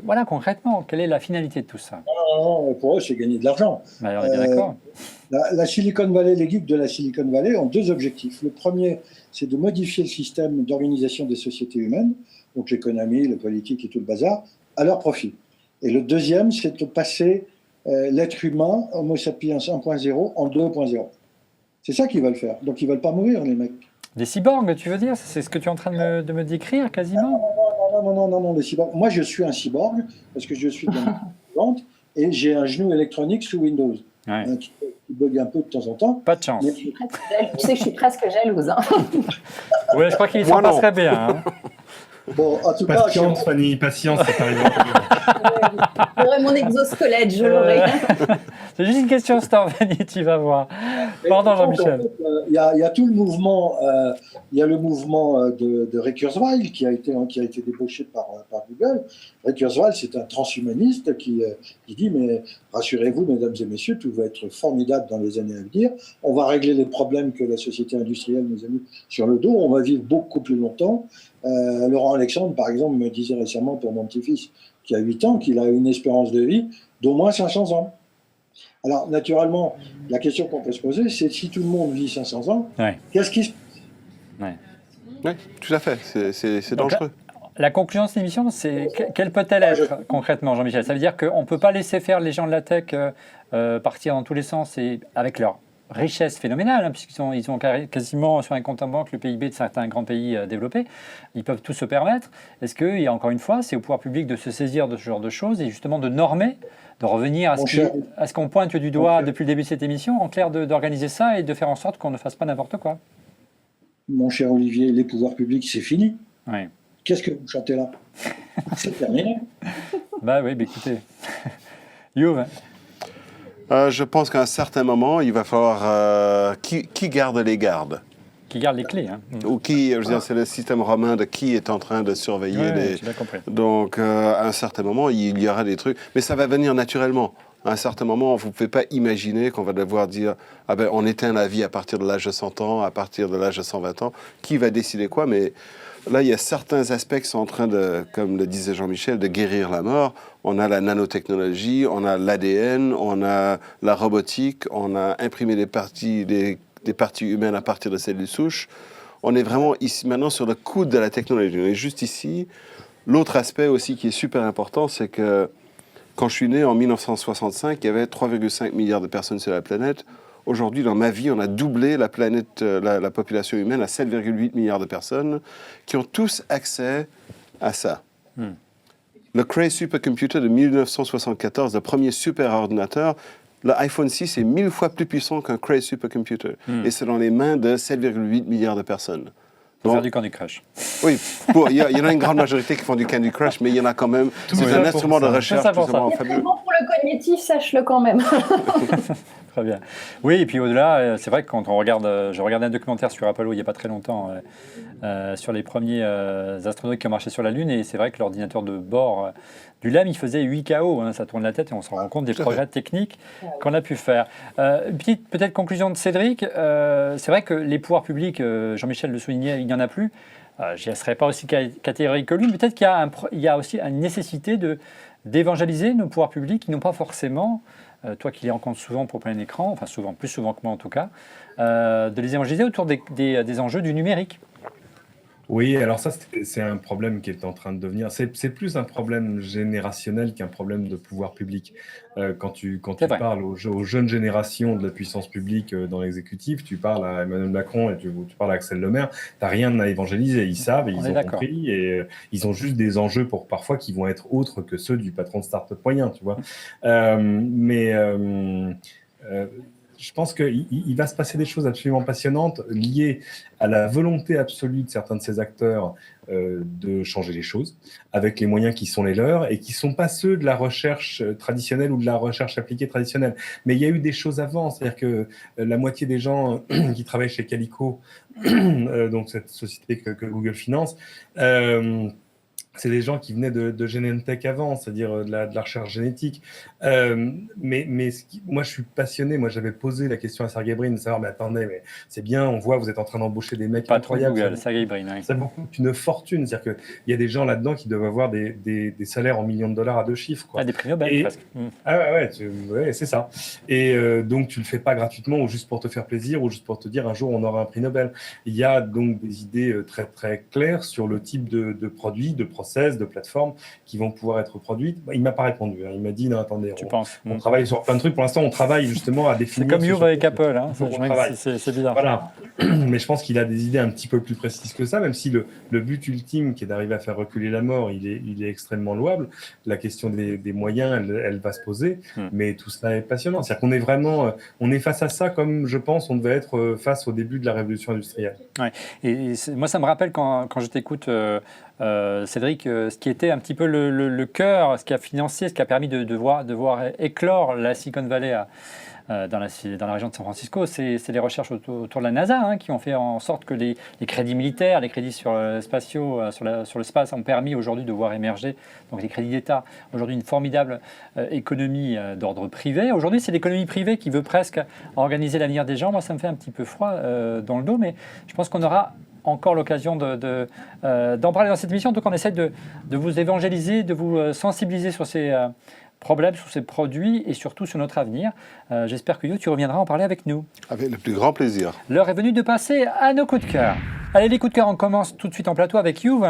voilà, concrètement, quelle est la finalité de tout ça? Non, pour eux, c'est gagner de l'argent. On est bien d'accord. La Silicon Valley, les geeks de la Silicon Valley ont 2 objectifs. Le premier, c'est de modifier le système d'organisation des sociétés humaines, donc l'économie, le politique et tout le bazar, à leur profit. Et le deuxième, c'est de passer l'être humain, Homo sapiens 1.0, en 2.0. C'est ça qu'ils veulent faire. Donc ils ne veulent pas mourir, les mecs. Des cyborgs, tu veux dire? C'est ce que tu es en train de me décrire, quasiment? Non, des cyborgs. Moi, je suis un cyborg, parce que je suis dans la vente, et j'ai un genou électronique sous Windows. Ouais. Qui bug un peu de temps en temps. Pas de chance. Tu sais que je suis presque jalouse. Hein. Oui, je crois qu'il s'en passerait bien. Hein. Bon, en tout patience, cas, Fanny, patience, c'est arrivé. J'aurai mon exosquelette, je l'aurai. C'est juste une question, Fanny, tu vas voir. Pardon, Jean-Michel. Il y a tout le mouvement, il y a le mouvement de Ray Kurzweil qui a été débauché par Google. Ray Kurzweil, c'est un transhumaniste qui dit, mais rassurez-vous, mesdames et messieurs, tout va être formidable dans les années à venir. On va régler les problèmes que la société industrielle nous a mis sur le dos. On va vivre beaucoup plus longtemps. Laurent Alexandre, par exemple, me disait récemment pour mon petit-fils, qui a 8 ans, qu'il a une espérance de vie d'au moins 500 ans. Alors, naturellement, la question qu'on peut se poser, c'est si tout le monde vit 500 ans, qu'est-ce qui se passe? Oui, tout à fait. C'est dangereux. La conclusion de cette émission, c'est quelle peut-elle être concrètement, Jean-Michel? Ça veut dire qu'on ne peut pas laisser faire les gens de la tech partir dans tous les sens et avec leur richesse phénoménale, hein, puisqu'ils ont quasiment sur un compte en banque le PIB de certains grands pays développés. Ils peuvent tout se permettre. Est-ce que, et encore une fois, c'est au pouvoir public de se saisir de ce genre de choses et justement de normer, de revenir à ce qu'on pointe du doigt depuis le début de cette émission, en clair, d'organiser ça et de faire en sorte qu'on ne fasse pas n'importe quoi? Mon cher Olivier, les pouvoirs publics, c'est fini. Oui. Qu'est-ce que vous chantez là? C'est terminé. Oui, écoutez. Youve. Je pense qu'à un certain moment, il va falloir... qui garde les gardes? Qui garde les clés. Hein. Ou qui, je veux dire, c'est le système romain de qui est en train de surveiller les... J'ai bien compris. Donc, à un certain moment, il y aura des trucs. Mais ça va venir naturellement. À un certain moment, vous ne pouvez pas imaginer qu'on va devoir dire « Ah ben, on éteint la vie à partir de l'âge de 100 ans, à partir de l'âge de 120 ans. » Qui va décider quoi? Mais là, il y a certains aspects qui sont en train de, comme le disait Jean-Michel, de guérir la mort. On a la nanotechnologie, on a l'ADN, on a la robotique, on a imprimé des parties humaines à partir de cellules souches. On est vraiment ici maintenant sur le coude de la technologie. On est juste ici. L'autre aspect aussi qui est super important, c'est que quand je suis né en 1965, il y avait 3,5 milliards de personnes sur la planète. Aujourd'hui, dans ma vie, on a doublé la planète, la population humaine à 7,8 milliards de personnes qui ont tous accès à ça. Le Cray Supercomputer de 1974, le premier superordinateur, l'iPhone 6 est 1000 fois plus puissant qu'un Cray Supercomputer. Et c'est dans les mains de 7,8 milliards de personnes. Pour Donc, faire du Candy Crush. oui, il y en a une grande majorité qui font du Candy Crush, mais il y en a quand même. C'est un instrument de recherche C'est ça pour absolument C'est fabuleux. bon pour le cognitif, sache-le quand même. Très bien. Oui, et puis au-delà, c'est vrai que quand on regarde, je regardais un documentaire sur Apollo il n'y a pas très longtemps, sur les premiers astronautes qui ont marché sur la Lune, et c'est vrai que l'ordinateur de bord du LEM, il faisait 8 KO, hein, ça tourne la tête et on se rend compte des progrès techniques qu'on a pu faire. Une petite peut-être conclusion de Cédric, c'est vrai que les pouvoirs publics, Jean-Michel le soulignait, il n'y en a plus. Je ne serais pas aussi catégorique que lui, mais peut-être qu'il y a aussi une nécessité d'évangéliser nos pouvoirs publics qui n'ont pas forcément, toi qui les rencontres souvent pour plein écran, enfin souvent, plus souvent que moi en tout cas, de les évangéliser autour des enjeux du numérique. Oui, alors ça, c'est un problème qui est en train de devenir. C'est plus un problème générationnel qu'un problème de pouvoir public. Quand tu C'est vrai. parles aux jeunes générations de la puissance publique dans l'exécutif, tu parles à Emmanuel Macron et tu parles à Axel Lemaire, tu n'as rien à évangéliser. Ils savent, et On ils est ont d'accord. compris, et ils ont juste des enjeux pour parfois qui vont être autres que ceux du patron de start-up moyen, tu vois. Je pense qu'il va se passer des choses absolument passionnantes liées à la volonté absolue de certains de ces acteurs de changer les choses avec les moyens qui sont les leurs et qui ne sont pas ceux de la recherche traditionnelle ou de la recherche appliquée traditionnelle. Mais il y a eu des choses avant, c'est-à-dire que la moitié des gens qui travaillent chez Calico, donc cette société que Google finance, c'est des gens qui venaient de Genentech avant, c'est-à-dire de la recherche génétique. Moi, je suis passionné. Moi, j'avais posé la question à Sergey Brin de savoir, mais attendez, mais c'est bien, on voit, vous êtes en train d'embaucher des mecs Patron de incroyables. Google, Sergey Brin. Oui. Ça coûte une fortune. C'est-à-dire qu'il y a des gens là-dedans qui doivent avoir des salaires en millions de dollars à 2 chiffres. Quoi. Ah, des prix Nobel presque. Ah ouais, c'est ça. Et donc, tu le fais pas gratuitement ou juste pour te faire plaisir ou juste pour te dire un jour on aura un prix Nobel. Il y a donc des idées très, très claires sur le type de produits, de process, de plateformes qui vont pouvoir être produites. Il ne m'a pas répondu. Hein. Il m'a dit, non, attendez, on travaille sur plein de trucs. Pour l'instant, on travaille justement à définir... C'est comme Youve avec Apple. Hein. C'est bizarre. Voilà. Mais je pense qu'il a des idées un petit peu plus précises que ça, même si le but ultime, qui est d'arriver à faire reculer la mort, il est extrêmement louable. La question des moyens, elle va se poser. Mais tout cela est passionnant. C'est-à-dire qu'on est vraiment... on est face à ça comme, je pense, on devait être face au début de la révolution industrielle. Ouais. Et moi, ça me rappelle quand je t'écoute... Cédric, ce qui était un petit peu le cœur, ce qui a financé, ce qui a permis de voir éclore la Silicon Valley dans la région de San Francisco, c'est les recherches autour de la NASA hein, qui ont fait en sorte que les crédits militaires, les crédits sur le space ont permis aujourd'hui de voir émerger, donc les crédits d'État, aujourd'hui une formidable économie d'ordre privé. Aujourd'hui, c'est l'économie privée qui veut presque organiser l'avenir des gens. Moi, ça me fait un petit peu froid dans le dos, mais je pense qu'on aura encore l'occasion d'en parler dans cette émission. Donc, on essaie de vous évangéliser, de vous sensibiliser sur ces problèmes, sur ces produits et surtout sur notre avenir. J'espère que tu reviendras en parler avec nous. Avec le plus grand plaisir. L'heure est venue de passer à nos coups de cœur. Allez, les coups de cœur, on commence tout de suite en plateau avec Youve.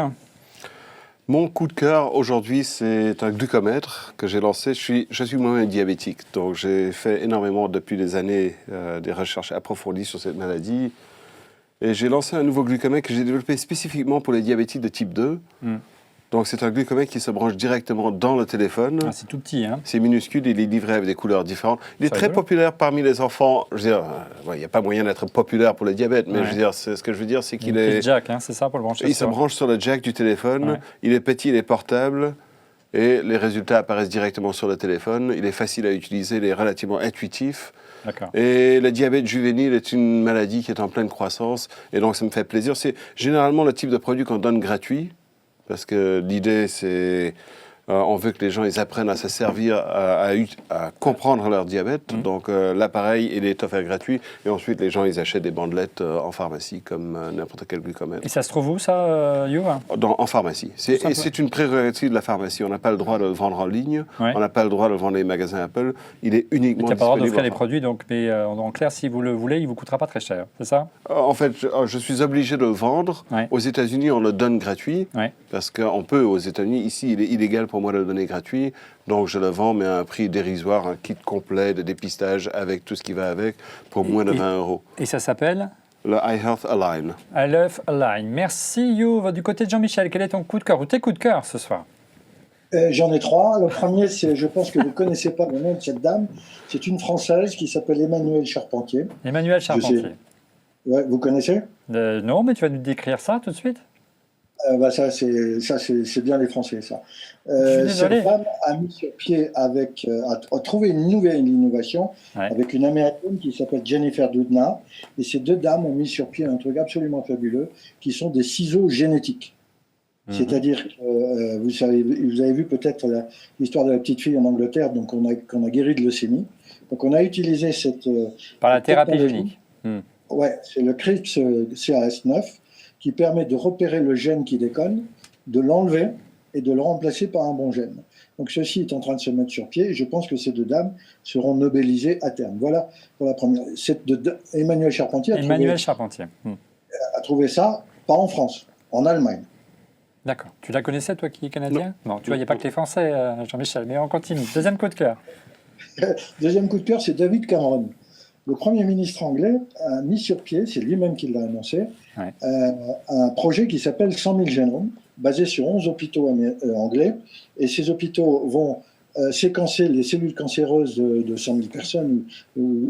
Mon coup de cœur aujourd'hui, c'est un glucomètre que j'ai lancé. Je suis moi-même diabétique, donc j'ai fait énormément depuis des années des recherches approfondies sur cette maladie. Et j'ai lancé un nouveau glucomètre que j'ai développé spécifiquement pour les diabétiques de type 2. Donc c'est un glucomètre qui se branche directement dans le téléphone. Ah, c'est tout petit, hein. C'est minuscule, il est livré avec des couleurs différentes. Il est très populaire parmi les enfants. Je veux dire, il n'y a pas moyen d'être populaire pour le diabète, mais je veux dire, ce que je veux dire, c'est qu'il est... jack, hein, c'est ça pour le brancher. Il se branche sur le jack du téléphone. Il est petit, il est portable. Et les résultats apparaissent directement sur le téléphone. Il est facile à utiliser, il est relativement intuitif. Et le diabète juvénile est une maladie qui est en pleine croissance. Et donc, ça me fait plaisir. C'est généralement le type de produit qu'on donne gratuit. Parce que l'idée, c'est... on veut que les gens ils apprennent à se servir, à comprendre leur diabète. Donc l'appareil, il est offert gratuit. Et ensuite, les gens, ils achètent des bandelettes en pharmacie, comme n'importe quel glucomètre. Et ça se trouve où, ça, You? En pharmacie. C'est une prérogative de la pharmacie. On n'a pas le droit de le vendre en ligne. On n'a pas le droit de le vendre dans les magasins Apple. Il est uniquement disponible. Tu n'as pas le droit d'offrir les produits, donc, mais en clair, si vous le voulez, il ne vous coûtera pas très cher. C'est ça? En fait, je suis obligé de le vendre. Aux États-Unis, on le donne gratuit. Parce qu'on peut, aux États-Unis, ici, il est illégal pour moi de le donner gratuit. Donc, je le vends, mais à un prix dérisoire, un kit complet de dépistage avec tout ce qui va avec, pour moins de 20 €. Et ça s'appelle? Le iHealth Align. iHealth Align. Merci, You. Du côté de Jean-Michel, quel est ton coup de cœur ou tes coups de cœur ce soir? J'en ai 3. Le premier, je pense que vous ne connaissez pas le nom de cette dame. C'est une Française qui s'appelle Emmanuelle Charpentier. Emmanuelle Charpentier. Ouais, vous connaissez? Non, mais tu vas nous décrire ça tout de suite. Ça, c'est bien les Français, ça. Je suis désolé. Cette femme a mis sur pied a trouvé une nouvelle innovation avec une Américaine qui s'appelle Jennifer Doudna. Et ces deux dames ont mis sur pied un truc absolument fabuleux, qui sont des ciseaux génétiques. C'est-à-dire, vous avez vu peut-être l'histoire de la petite fille en Angleterre, donc qu'on a guéri de leucémie. Donc on a utilisé cette par la thérapie génique. Ouais, c'est le CRISPR-Cas9 qui permet de repérer le gène qui déconne, de l'enlever et de le remplacer par un bon gène. Donc ceci est en train de se mettre sur pied et je pense que ces deux dames seront nobelisées à terme. Voilà pour la première. Emmanuelle Charpentier a trouvé ça, pas en France, en Allemagne. D'accord. Tu la connaissais, toi, qui est canadien? Non, tu vois, il n'y a pas que les Français, Jean-Michel, mais on continue. Deuxième coup de cœur. Deuxième coup de cœur, c'est David Cameron. Le Premier ministre anglais a mis sur pied, c'est lui-même qui l'a annoncé, un projet qui s'appelle 100 000 génomes, basé sur 11 hôpitaux anglais. Et ces hôpitaux vont séquencer les cellules cancéreuses de 100 000 personnes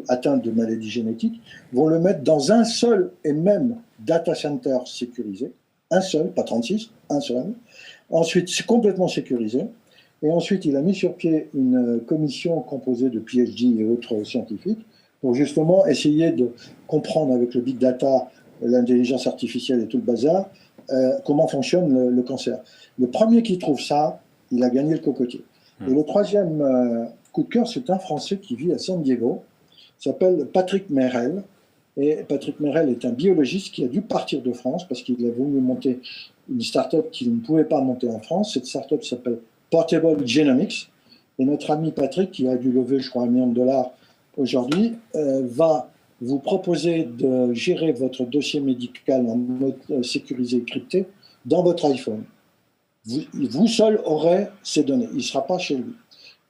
atteintes de maladies génétiques, vont le mettre dans un seul et même data center sécurisé. Un seul, pas 36, un seul. Ensuite, c'est complètement sécurisé. Et ensuite, il a mis sur pied une commission composée de PhD et autres scientifiques pour justement essayer de comprendre avec le big data, l'intelligence artificielle et tout le bazar, comment fonctionne le cancer. Le premier qui trouve ça, il a gagné le cocotier. Et le troisième coup de cœur, c'est un Français qui vit à San Diego, il s'appelle Patrick Merel. Et Patrick Merel est un biologiste qui a dû partir de France parce qu'il a voulu monter une start-up qu'il ne pouvait pas monter en France. Cette start-up s'appelle Portable Genomics. Et notre ami Patrick, qui a dû lever, je crois, $1 million aujourd'hui, va vous proposer de gérer votre dossier médical en mode sécurisé et crypté dans votre iPhone. Vous seul aurez ces données. Il ne sera pas chez lui.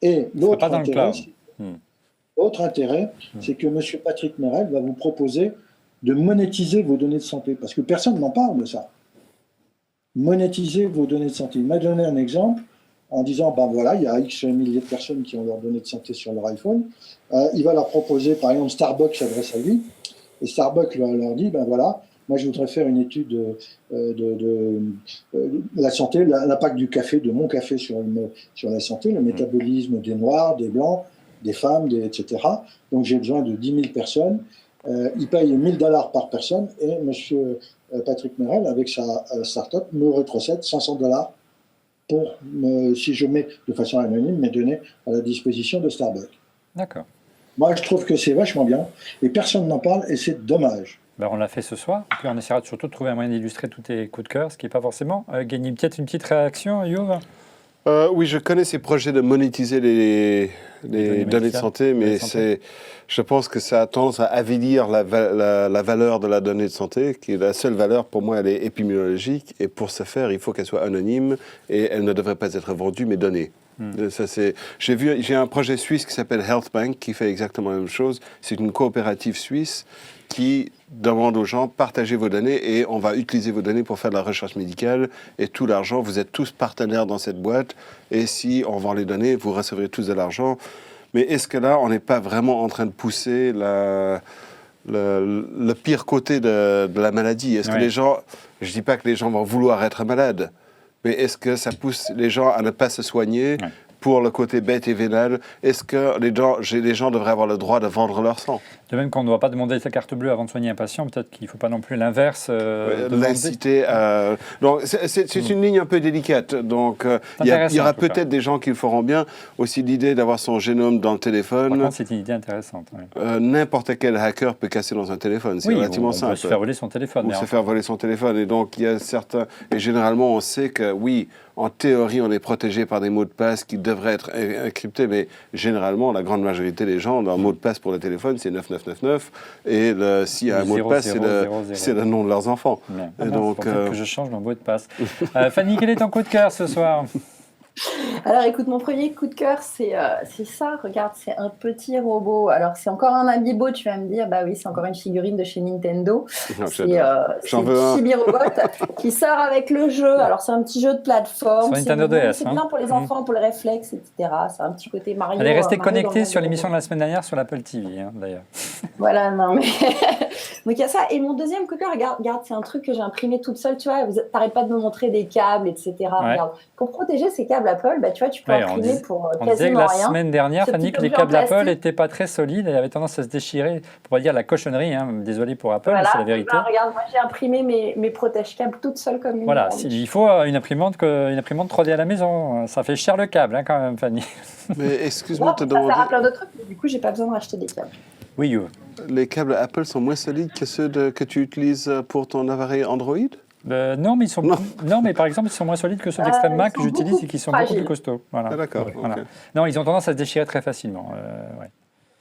Et l'autre intérêt, c'est que M. Patrick Merel va vous proposer de monétiser vos données de santé, parce que personne n'en parle de ça. Monétiser vos données de santé. Il m'a donné un exemple en disant, ben voilà, il y a X milliers de personnes qui ont leurs données de santé sur leur iPhone. Il va leur proposer, par exemple, Starbucks s'adresse à lui, et Starbucks leur dit, ben voilà, moi je voudrais faire une étude de la santé, l'impact du café, de mon café sur la santé, le métabolisme des Noirs, des Blancs, des femmes, etc. Donc j'ai besoin de 10 000 personnes. Il paye $1 000 par personne et M. Patrick Merel, avec sa start-up, me retrocède $500 pour, si je mets de façon anonyme mes données à la disposition de Starbucks. D'accord. Moi, je trouve que c'est vachement bien et personne n'en parle et c'est dommage. Ben, on l'a fait ce soir, puis on essaiera surtout de trouver un moyen d'illustrer tous tes coups de cœur, ce qui n'est pas forcément gagné. Peut-être une petite réaction, Youv? Oui, je connais ces projets de monétiser les données de santé, mais je pense que ça a tendance à avilir la valeur de la donnée de santé, qui est la seule valeur, pour moi, elle est épidémiologique, et pour ce faire, il faut qu'elle soit anonyme, et elle ne devrait pas être vendue, mais donnée. J'ai un projet suisse qui s'appelle Health Bank, qui fait exactement la même chose. C'est une coopérative suisse qui demande aux gens, partagez vos données et on va utiliser vos données pour faire de la recherche médicale et tout l'argent, vous êtes tous partenaires dans cette boîte et si on vend les données, vous recevrez tous de l'argent. Mais est-ce que là, on n'est pas vraiment en train de pousser le pire côté de la maladie? Est-ce que les gens, je ne dis pas que les gens vont vouloir être malades, mais est-ce que ça pousse les gens à ne pas se soigner pour le côté bête et vénal? Est-ce que les gens devraient avoir le droit de vendre leur sang? De même qu'on ne doit pas demander sa carte bleue avant de soigner un patient, peut-être qu'il ne faut pas non plus l'inverse. L'inciter à... Donc, c'est une ligne un peu délicate. Donc, il y aura peut-être des gens qui le feront bien. Aussi, l'idée d'avoir son génome dans le téléphone. Par contre, c'est une idée intéressante. N'importe quel hacker peut casser dans un téléphone. C'est relativement simple. On peut se faire voler son téléphone. Ou se faire voler son téléphone. Et donc, il y a certains... Et généralement, on sait que, oui, en théorie, on est protégé par des mots de passe qui devraient être encryptés, mais généralement, la grande majorité des gens, leur mot de passe pour le téléphone, c'est 9999, et s'il y a un mot de passe, c'est le nom de leurs enfants. Et donc, que je change mon mot de passe. Fanny, quel est ton coup de cœur ce soir? Alors écoute, mon premier coup de cœur, c'est ça. Regarde, c'est un petit robot. Alors c'est encore un Amiibo, tu vas me dire. Bah oui, c'est encore une figurine de chez Nintendo. Non, C'est J'en veux un. Chibi Robot qui sort avec le jeu. Alors c'est un petit jeu de plateforme. Sur Nintendo mignon, DS, c'est hein. bien pour les enfants, pour le réflexe, etc. C'est un petit côté Mario. Elle est restée Mario dans connectée le sur monde. l'émission de la semaine dernière sur l'Apple TV, hein, d'ailleurs. Voilà, non mais. Donc il y a ça. Et mon deuxième coup de cœur, regarde, c'est un truc que j'ai imprimé toute seule. Tu vois, t'arrêtes pas de me montrer des câbles, etc. Ouais. Regarde. Pour protéger ces câbles Apple, bah, tu vois, tu peux Ouais, imprimer pour On disait que quasiment la rien. semaine dernière, Ce Fanny, petit que les objet en câbles Apple plastique. n'étaient pas très solides et avaient tendance à se déchirer. Pour pas dire la cochonnerie, hein. Désolé pour Apple, mais Voilà, c'est la vérité. bah, regarde, moi j'ai imprimé mes protège-câbles toute seule comme une Voilà, grande. il faut une imprimante 3D à la maison. Ça fait cher le câble, hein, quand même, Fanny. Mais excuse-moi de te Ça sert demander, à plein de trucs, mais du coup j'ai pas besoin de racheter des câbles. Oui, You. les câbles Apple sont moins solides que ceux que tu utilises pour ton appareil Android? Non, mais non, mais par exemple, ils sont moins solides que ceux d'Extreme Ils Mac que sont j'utilise beaucoup et qui sont plus beaucoup plus fragiles. costauds. Voilà. Ah, d'accord. Voilà. ok. Non, ils ont tendance à se déchirer très facilement. Ouais.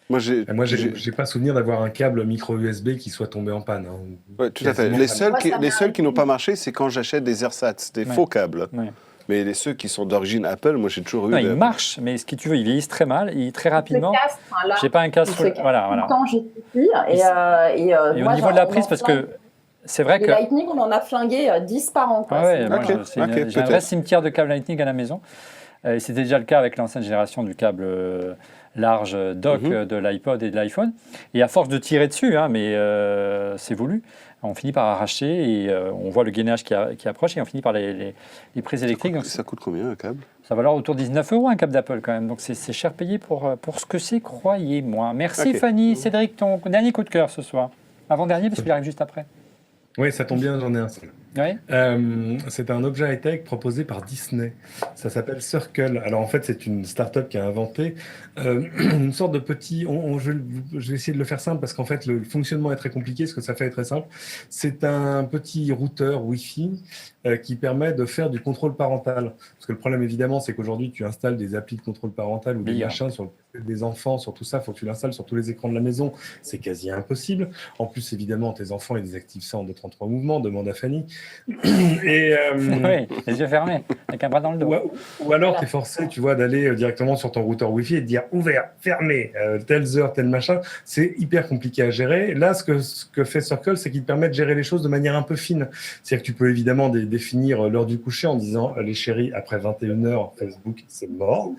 Moi, j'ai. Moi, j'ai pas souvenir d'avoir un câble micro USB qui soit tombé en panne. Hein. Ouais, tout à fait. Quasiment Les pas. seuls, Moi, qui, ça les m'est seuls qui n'ont arrivé. pas marché, c'est quand j'achète des ersatz, des Ouais. faux câbles. Ouais. Mais ceux qui sont d'origine Apple, moi j'ai toujours eu. Non, des- ils marchent, mais ce que tu veux, ils vieillissent très mal, très Ils se rapidement. cassent, enfin, là, J'ai pas un casque. ils se cassent Voilà, tout voilà. le temps, j'ai pire. Et Et au moi, niveau de la prise, on en parce flingue. que c'est vrai Les que. Lightning, on en a flingué 10 par an. Quoi. Ah ouais, C'est- moi, Ok, j'ai ok, un vrai peut-être. cimetière de câbles Lightning à la maison. Et c'était déjà le cas avec l'ancienne génération du câble large dock de l'iPod et de l'iPhone. Et à force de tirer dessus, hein, mais c'est voulu, on finit par arracher et on voit le gainage qui approche et on finit par les prises électriques. Donc Ça coûte combien un câble? ça va valoir autour de 19 € un câble d'Apple quand même. Donc c'est cher payé pour ce que c'est, croyez-moi. Merci Ok. Fanny. Cédric, ton dernier coup de cœur ce soir. Avant-dernier, parce qu'il arrive juste après. Oui, ça tombe bien, j'en ai un seul. Oui. C'est un objet high-tech proposé par Disney. Ça s'appelle Circle. Alors en fait, c'est une start-up qui a inventé une sorte de petit... je vais essayer de le faire simple parce qu'en fait, le fonctionnement est très compliqué. Ce que ça fait est très simple. C'est un petit routeur Wi-Fi qui permet de faire du contrôle parental. Parce que le problème, évidemment, c'est qu'aujourd'hui, tu installes des applis de contrôle parental ou des Bien. machins sur le PC des enfants, sur tout ça. Il faut que tu l'installes sur tous les écrans de la maison. C'est quasi impossible. En plus, évidemment, tes enfants, ils désactivent ça en 2-3 mouvements. Demande à Fanny. Et, Oui, les yeux fermés, avec un bras dans le dos. ou alors, tu es forcé, tu vois, d'aller directement sur ton routeur Wi-Fi et de dire ouvert, fermé, telles heures, tel machin. C'est hyper compliqué à gérer. Là, ce que fait Circle, c'est qu'il te permet de gérer les choses de manière un peu fine. C'est-à-dire que tu peux évidemment définir l'heure du coucher en disant les chéris, après 21h, Facebook, c'est mort.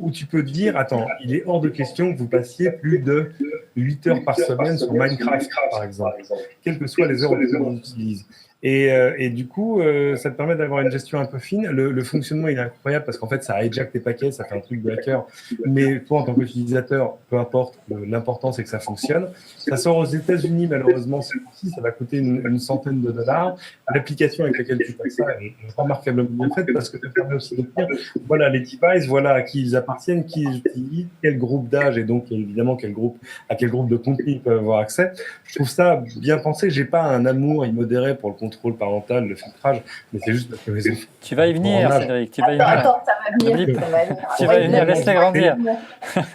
Ou tu peux dire, attends, il est hors de question que vous passiez plus de 8 heures par semaine sur Minecraft, par exemple, quelles que soient les heures où on utilise. Et du coup, ça te permet d'avoir une gestion un peu fine. Le fonctionnement, il est incroyable parce qu'en fait, ça hijack tes paquets, ça fait un truc de hacker. Mais toi, en tant qu'utilisateur, peu importe, l'important, c'est que ça fonctionne. Ça sort aux États-Unis, malheureusement, celui-ci, ça va coûter une centaine de dollars. L'application avec laquelle tu fais ça est remarquablement bien faite parce que ça permet aussi de dire, voilà les devices, voilà à qui ils appartiennent, qui ils utilisent, quel groupe d'âge et donc évidemment à quel groupe de contenu ils peuvent avoir accès. Je trouve ça bien pensé. J'ai pas un amour immodéré pour le contrôle parental, le filtrage, mais c'est juste parce que les enfants. Tu vas y venir, Bon, Cédric. Tu vas y venir. Attends, ça va venir. N'oublie Ça va venir. Tu vas y venir, laisse-les grandir.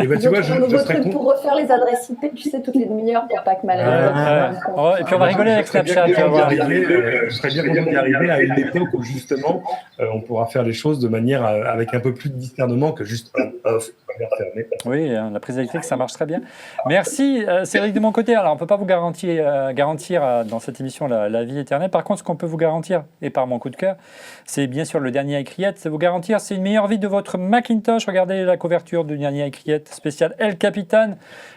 Et ben, tu vois, je nouveau serais truc content. pour refaire les adresses IP, tu sais, toutes les demi-heures pour pas que malade. Oh, et puis on va rigoler avec Je serais bien Snapchat, tu vas content voir. je serais bien content d'y arriver à une époque où justement on pourra faire les choses de manière avec un peu plus de discernement que juste on-off, fermé. Oui, la prise électrique, ça marche très bien. Merci, Cédric, de mon côté. Alors, on ne peut pas vous garantir dans cette émission la vie éternelle. Par contre, ce qu'on peut vous garantir, et par mon coup de cœur, c'est bien sûr le dernier iCreate. C'est vous garantir, c'est une meilleure vie de votre Macintosh. Regardez la couverture du dernier iCreate spécial El Capitan,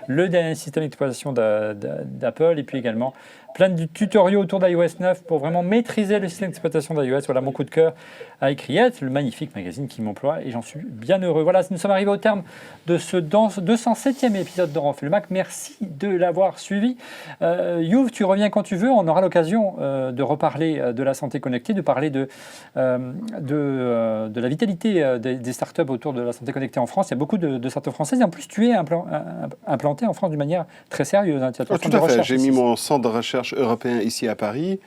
le dernier système d'exploitation d'Apple, et puis également plein de tutoriaux autour d'iOS 9 pour vraiment maîtriser le système d'exploitation d'iOS. Voilà mon coup de cœur à iCreate, le magnifique magazine qui m'emploie et j'en suis bien heureux. Voilà, nous sommes arrivés au terme de ce 207e épisode de Refait le Mac. Merci de l'avoir suivi. Youv, tu reviens quand tu veux. On aura l'occasion de reparler de la santé connectée, de parler de la vitalité des startups autour de la santé connectée en France. Il y a beaucoup de startups françaises et en plus tu es implanté en France d'une manière très sérieuse. Hein. Tu as ton Oh, tout centre de à fait. recherche J'ai ici. mis mon centre de recherche européen ici à Paris.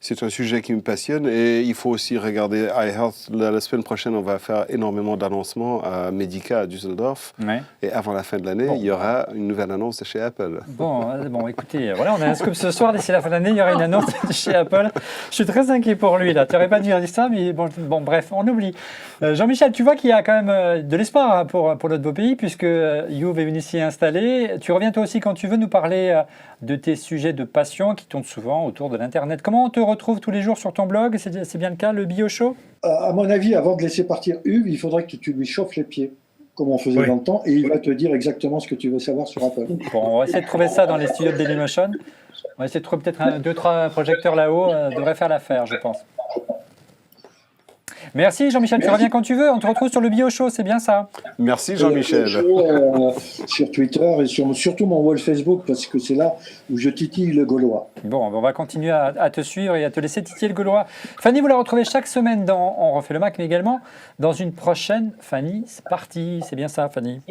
C'est un sujet qui me passionne et il faut aussi regarder iHealth. La semaine prochaine, on va faire énormément d'annoncements à Medica à Düsseldorf. Ouais. Et avant la fin de l'année, Bon. il y aura une nouvelle annonce de chez Apple. Bon, écoutez, voilà, on a un scoop ce soir. D'ici la fin de l'année, il y aura une annonce de chez Apple. Je suis très inquiet pour lui, là. Tu n'aurais pas dû dire ça, mais bon, bref, on oublie. Jean-Michel, tu vois qu'il y a quand même de l'espoir hein, pour notre beau pays, puisque Youv est venu s'y installer. Tu reviens toi aussi quand tu veux nous parler de tes sujets de passion qui tournent souvent autour de l'Internet. Comment on te retrouve tous les jours sur ton blog? C'est bien le cas, le Bio Show? À mon avis, avant de laisser partir Hugues, il faudrait que tu lui chauffes les pieds, comme on faisait dans le temps, et il va te dire exactement ce que tu veux savoir sur Apple. Bon, on va essayer de trouver ça dans les studios de Dailymotion. On va essayer de trouver peut-être 2-3 projecteurs là-haut. Devrait faire l'affaire, je pense. Merci Jean-Michel, tu reviens quand tu veux. On te retrouve sur le Bio Show, c'est bien ça? Merci Jean-Michel. Sur Twitter et surtout mon wall Facebook, parce que c'est là où je titille le Gaulois. Bon, on va continuer à te suivre et à te laisser titiller le Gaulois. Fanny, vous la retrouvez chaque semaine dans On refait le Mac, mais également dans une prochaine Fanny c'est parti. C'est bien ça, Fanny?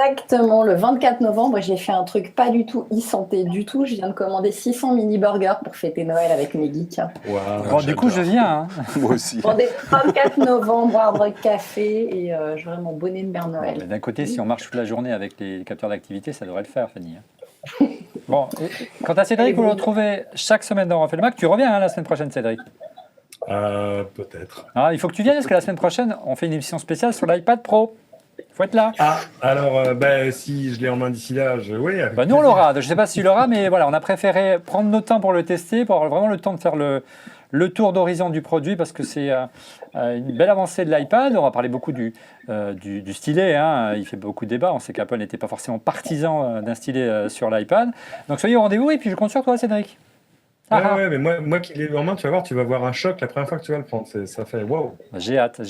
Exactement, le 24 novembre, j'ai fait un truc pas du tout e-santé du tout. Je viens de commander 600 mini-burgers pour fêter Noël avec mes geeks. Waouh, Bon, du coup, je viens. Hein. Moi aussi. Vendredi 24 novembre, boire un café et j'aurai mon bonnet de Mère Bon, Noël. mais d'un côté, si on marche toute la journée avec les capteurs d'activité, ça devrait le faire, Fanny. Hein. Bon, et quant à Cédric, vous le retrouvez chaque semaine dans On refait le Mac. Tu reviens hein, la semaine prochaine, Cédric? Peut-être. Ah, il faut que tu viennes parce que la semaine prochaine, on fait une émission spéciale sur l'iPad Pro. Il faut être là. Ah, alors, si je l'ai en main d'ici là, oui. avec Nous, on plaisir. l'aura. Je ne sais pas s'il l'aura, mais voilà, on a préféré prendre notre temps pour le tester, pour avoir vraiment le temps de faire le tour d'horizon du produit, parce que c'est une belle avancée de l'iPad. On va parler beaucoup du stylet. Hein. Il fait beaucoup de débats. On sait qu'Apple n'était pas forcément partisan d'un stylet sur l'iPad. Donc, soyez au rendez-vous. Et puis, je compte sur toi, Cédric. Ouais, mais moi qui l'ai en main, tu vas voir un choc la première fois que tu vas le prendre. Ça fait wow. J'ai hâte.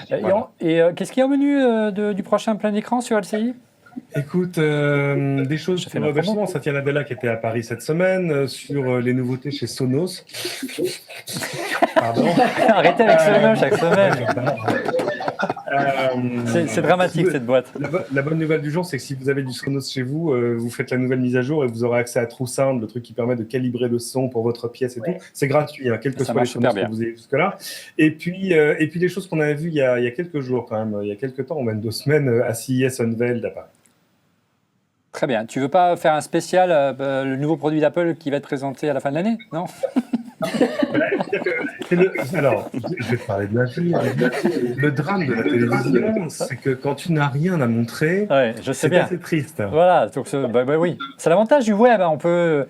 Voilà. Et qu'est-ce qu'il y a au menu du prochain plein écran sur LCI? Écoute, des choses Je fais sur ma promo. justement Satya Nadella qui était à Paris cette semaine, sur les nouveautés chez Sonos. Pardon. Arrêtez avec ce chaque semaine. C'est dramatique, cette boîte. La bonne nouvelle du jour, c'est que si vous avez du Sonos chez vous, vous faites la nouvelle mise à jour et vous aurez accès à TrueSound, le truc qui permet de calibrer le son pour votre pièce et tout. C'est gratuit, hein, quel que Ça soit les marche super Sonos que bien. vous ayez jusque-là. Et puis des choses qu'on avait vues il y a quelques jours quand même, il y a quelques temps, ou même 2 semaines, à CES Unveiled à Paris. Très bien. Tu veux pas faire un spécial, le nouveau produit d'Apple qui va être présenté à la fin de l'année? Non? Alors, je vais te parler de l'avenir. Le drame de la télévision, c'est que quand tu n'as rien à montrer, Ouais, je sais c'est bien. assez triste. Voilà, donc oui. C'est l'avantage du web, hein, on peut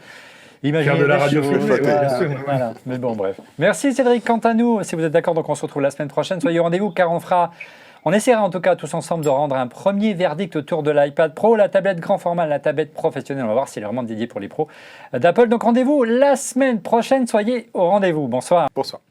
imaginer Faire de la des radio choses, flottée, voilà, bien sûr. voilà. Mais bon, bref. Merci Cédric. Quant à nous, si vous êtes d'accord, donc on se retrouve la semaine prochaine. Soyez au rendez-vous car on essaiera en tout cas tous ensemble de rendre un premier verdict autour de l'iPad Pro, la tablette grand format, la tablette professionnelle. On va voir si elle est vraiment dédiée pour les pros d'Apple. Donc rendez-vous la semaine prochaine. Soyez au rendez-vous. Bonsoir. Bonsoir.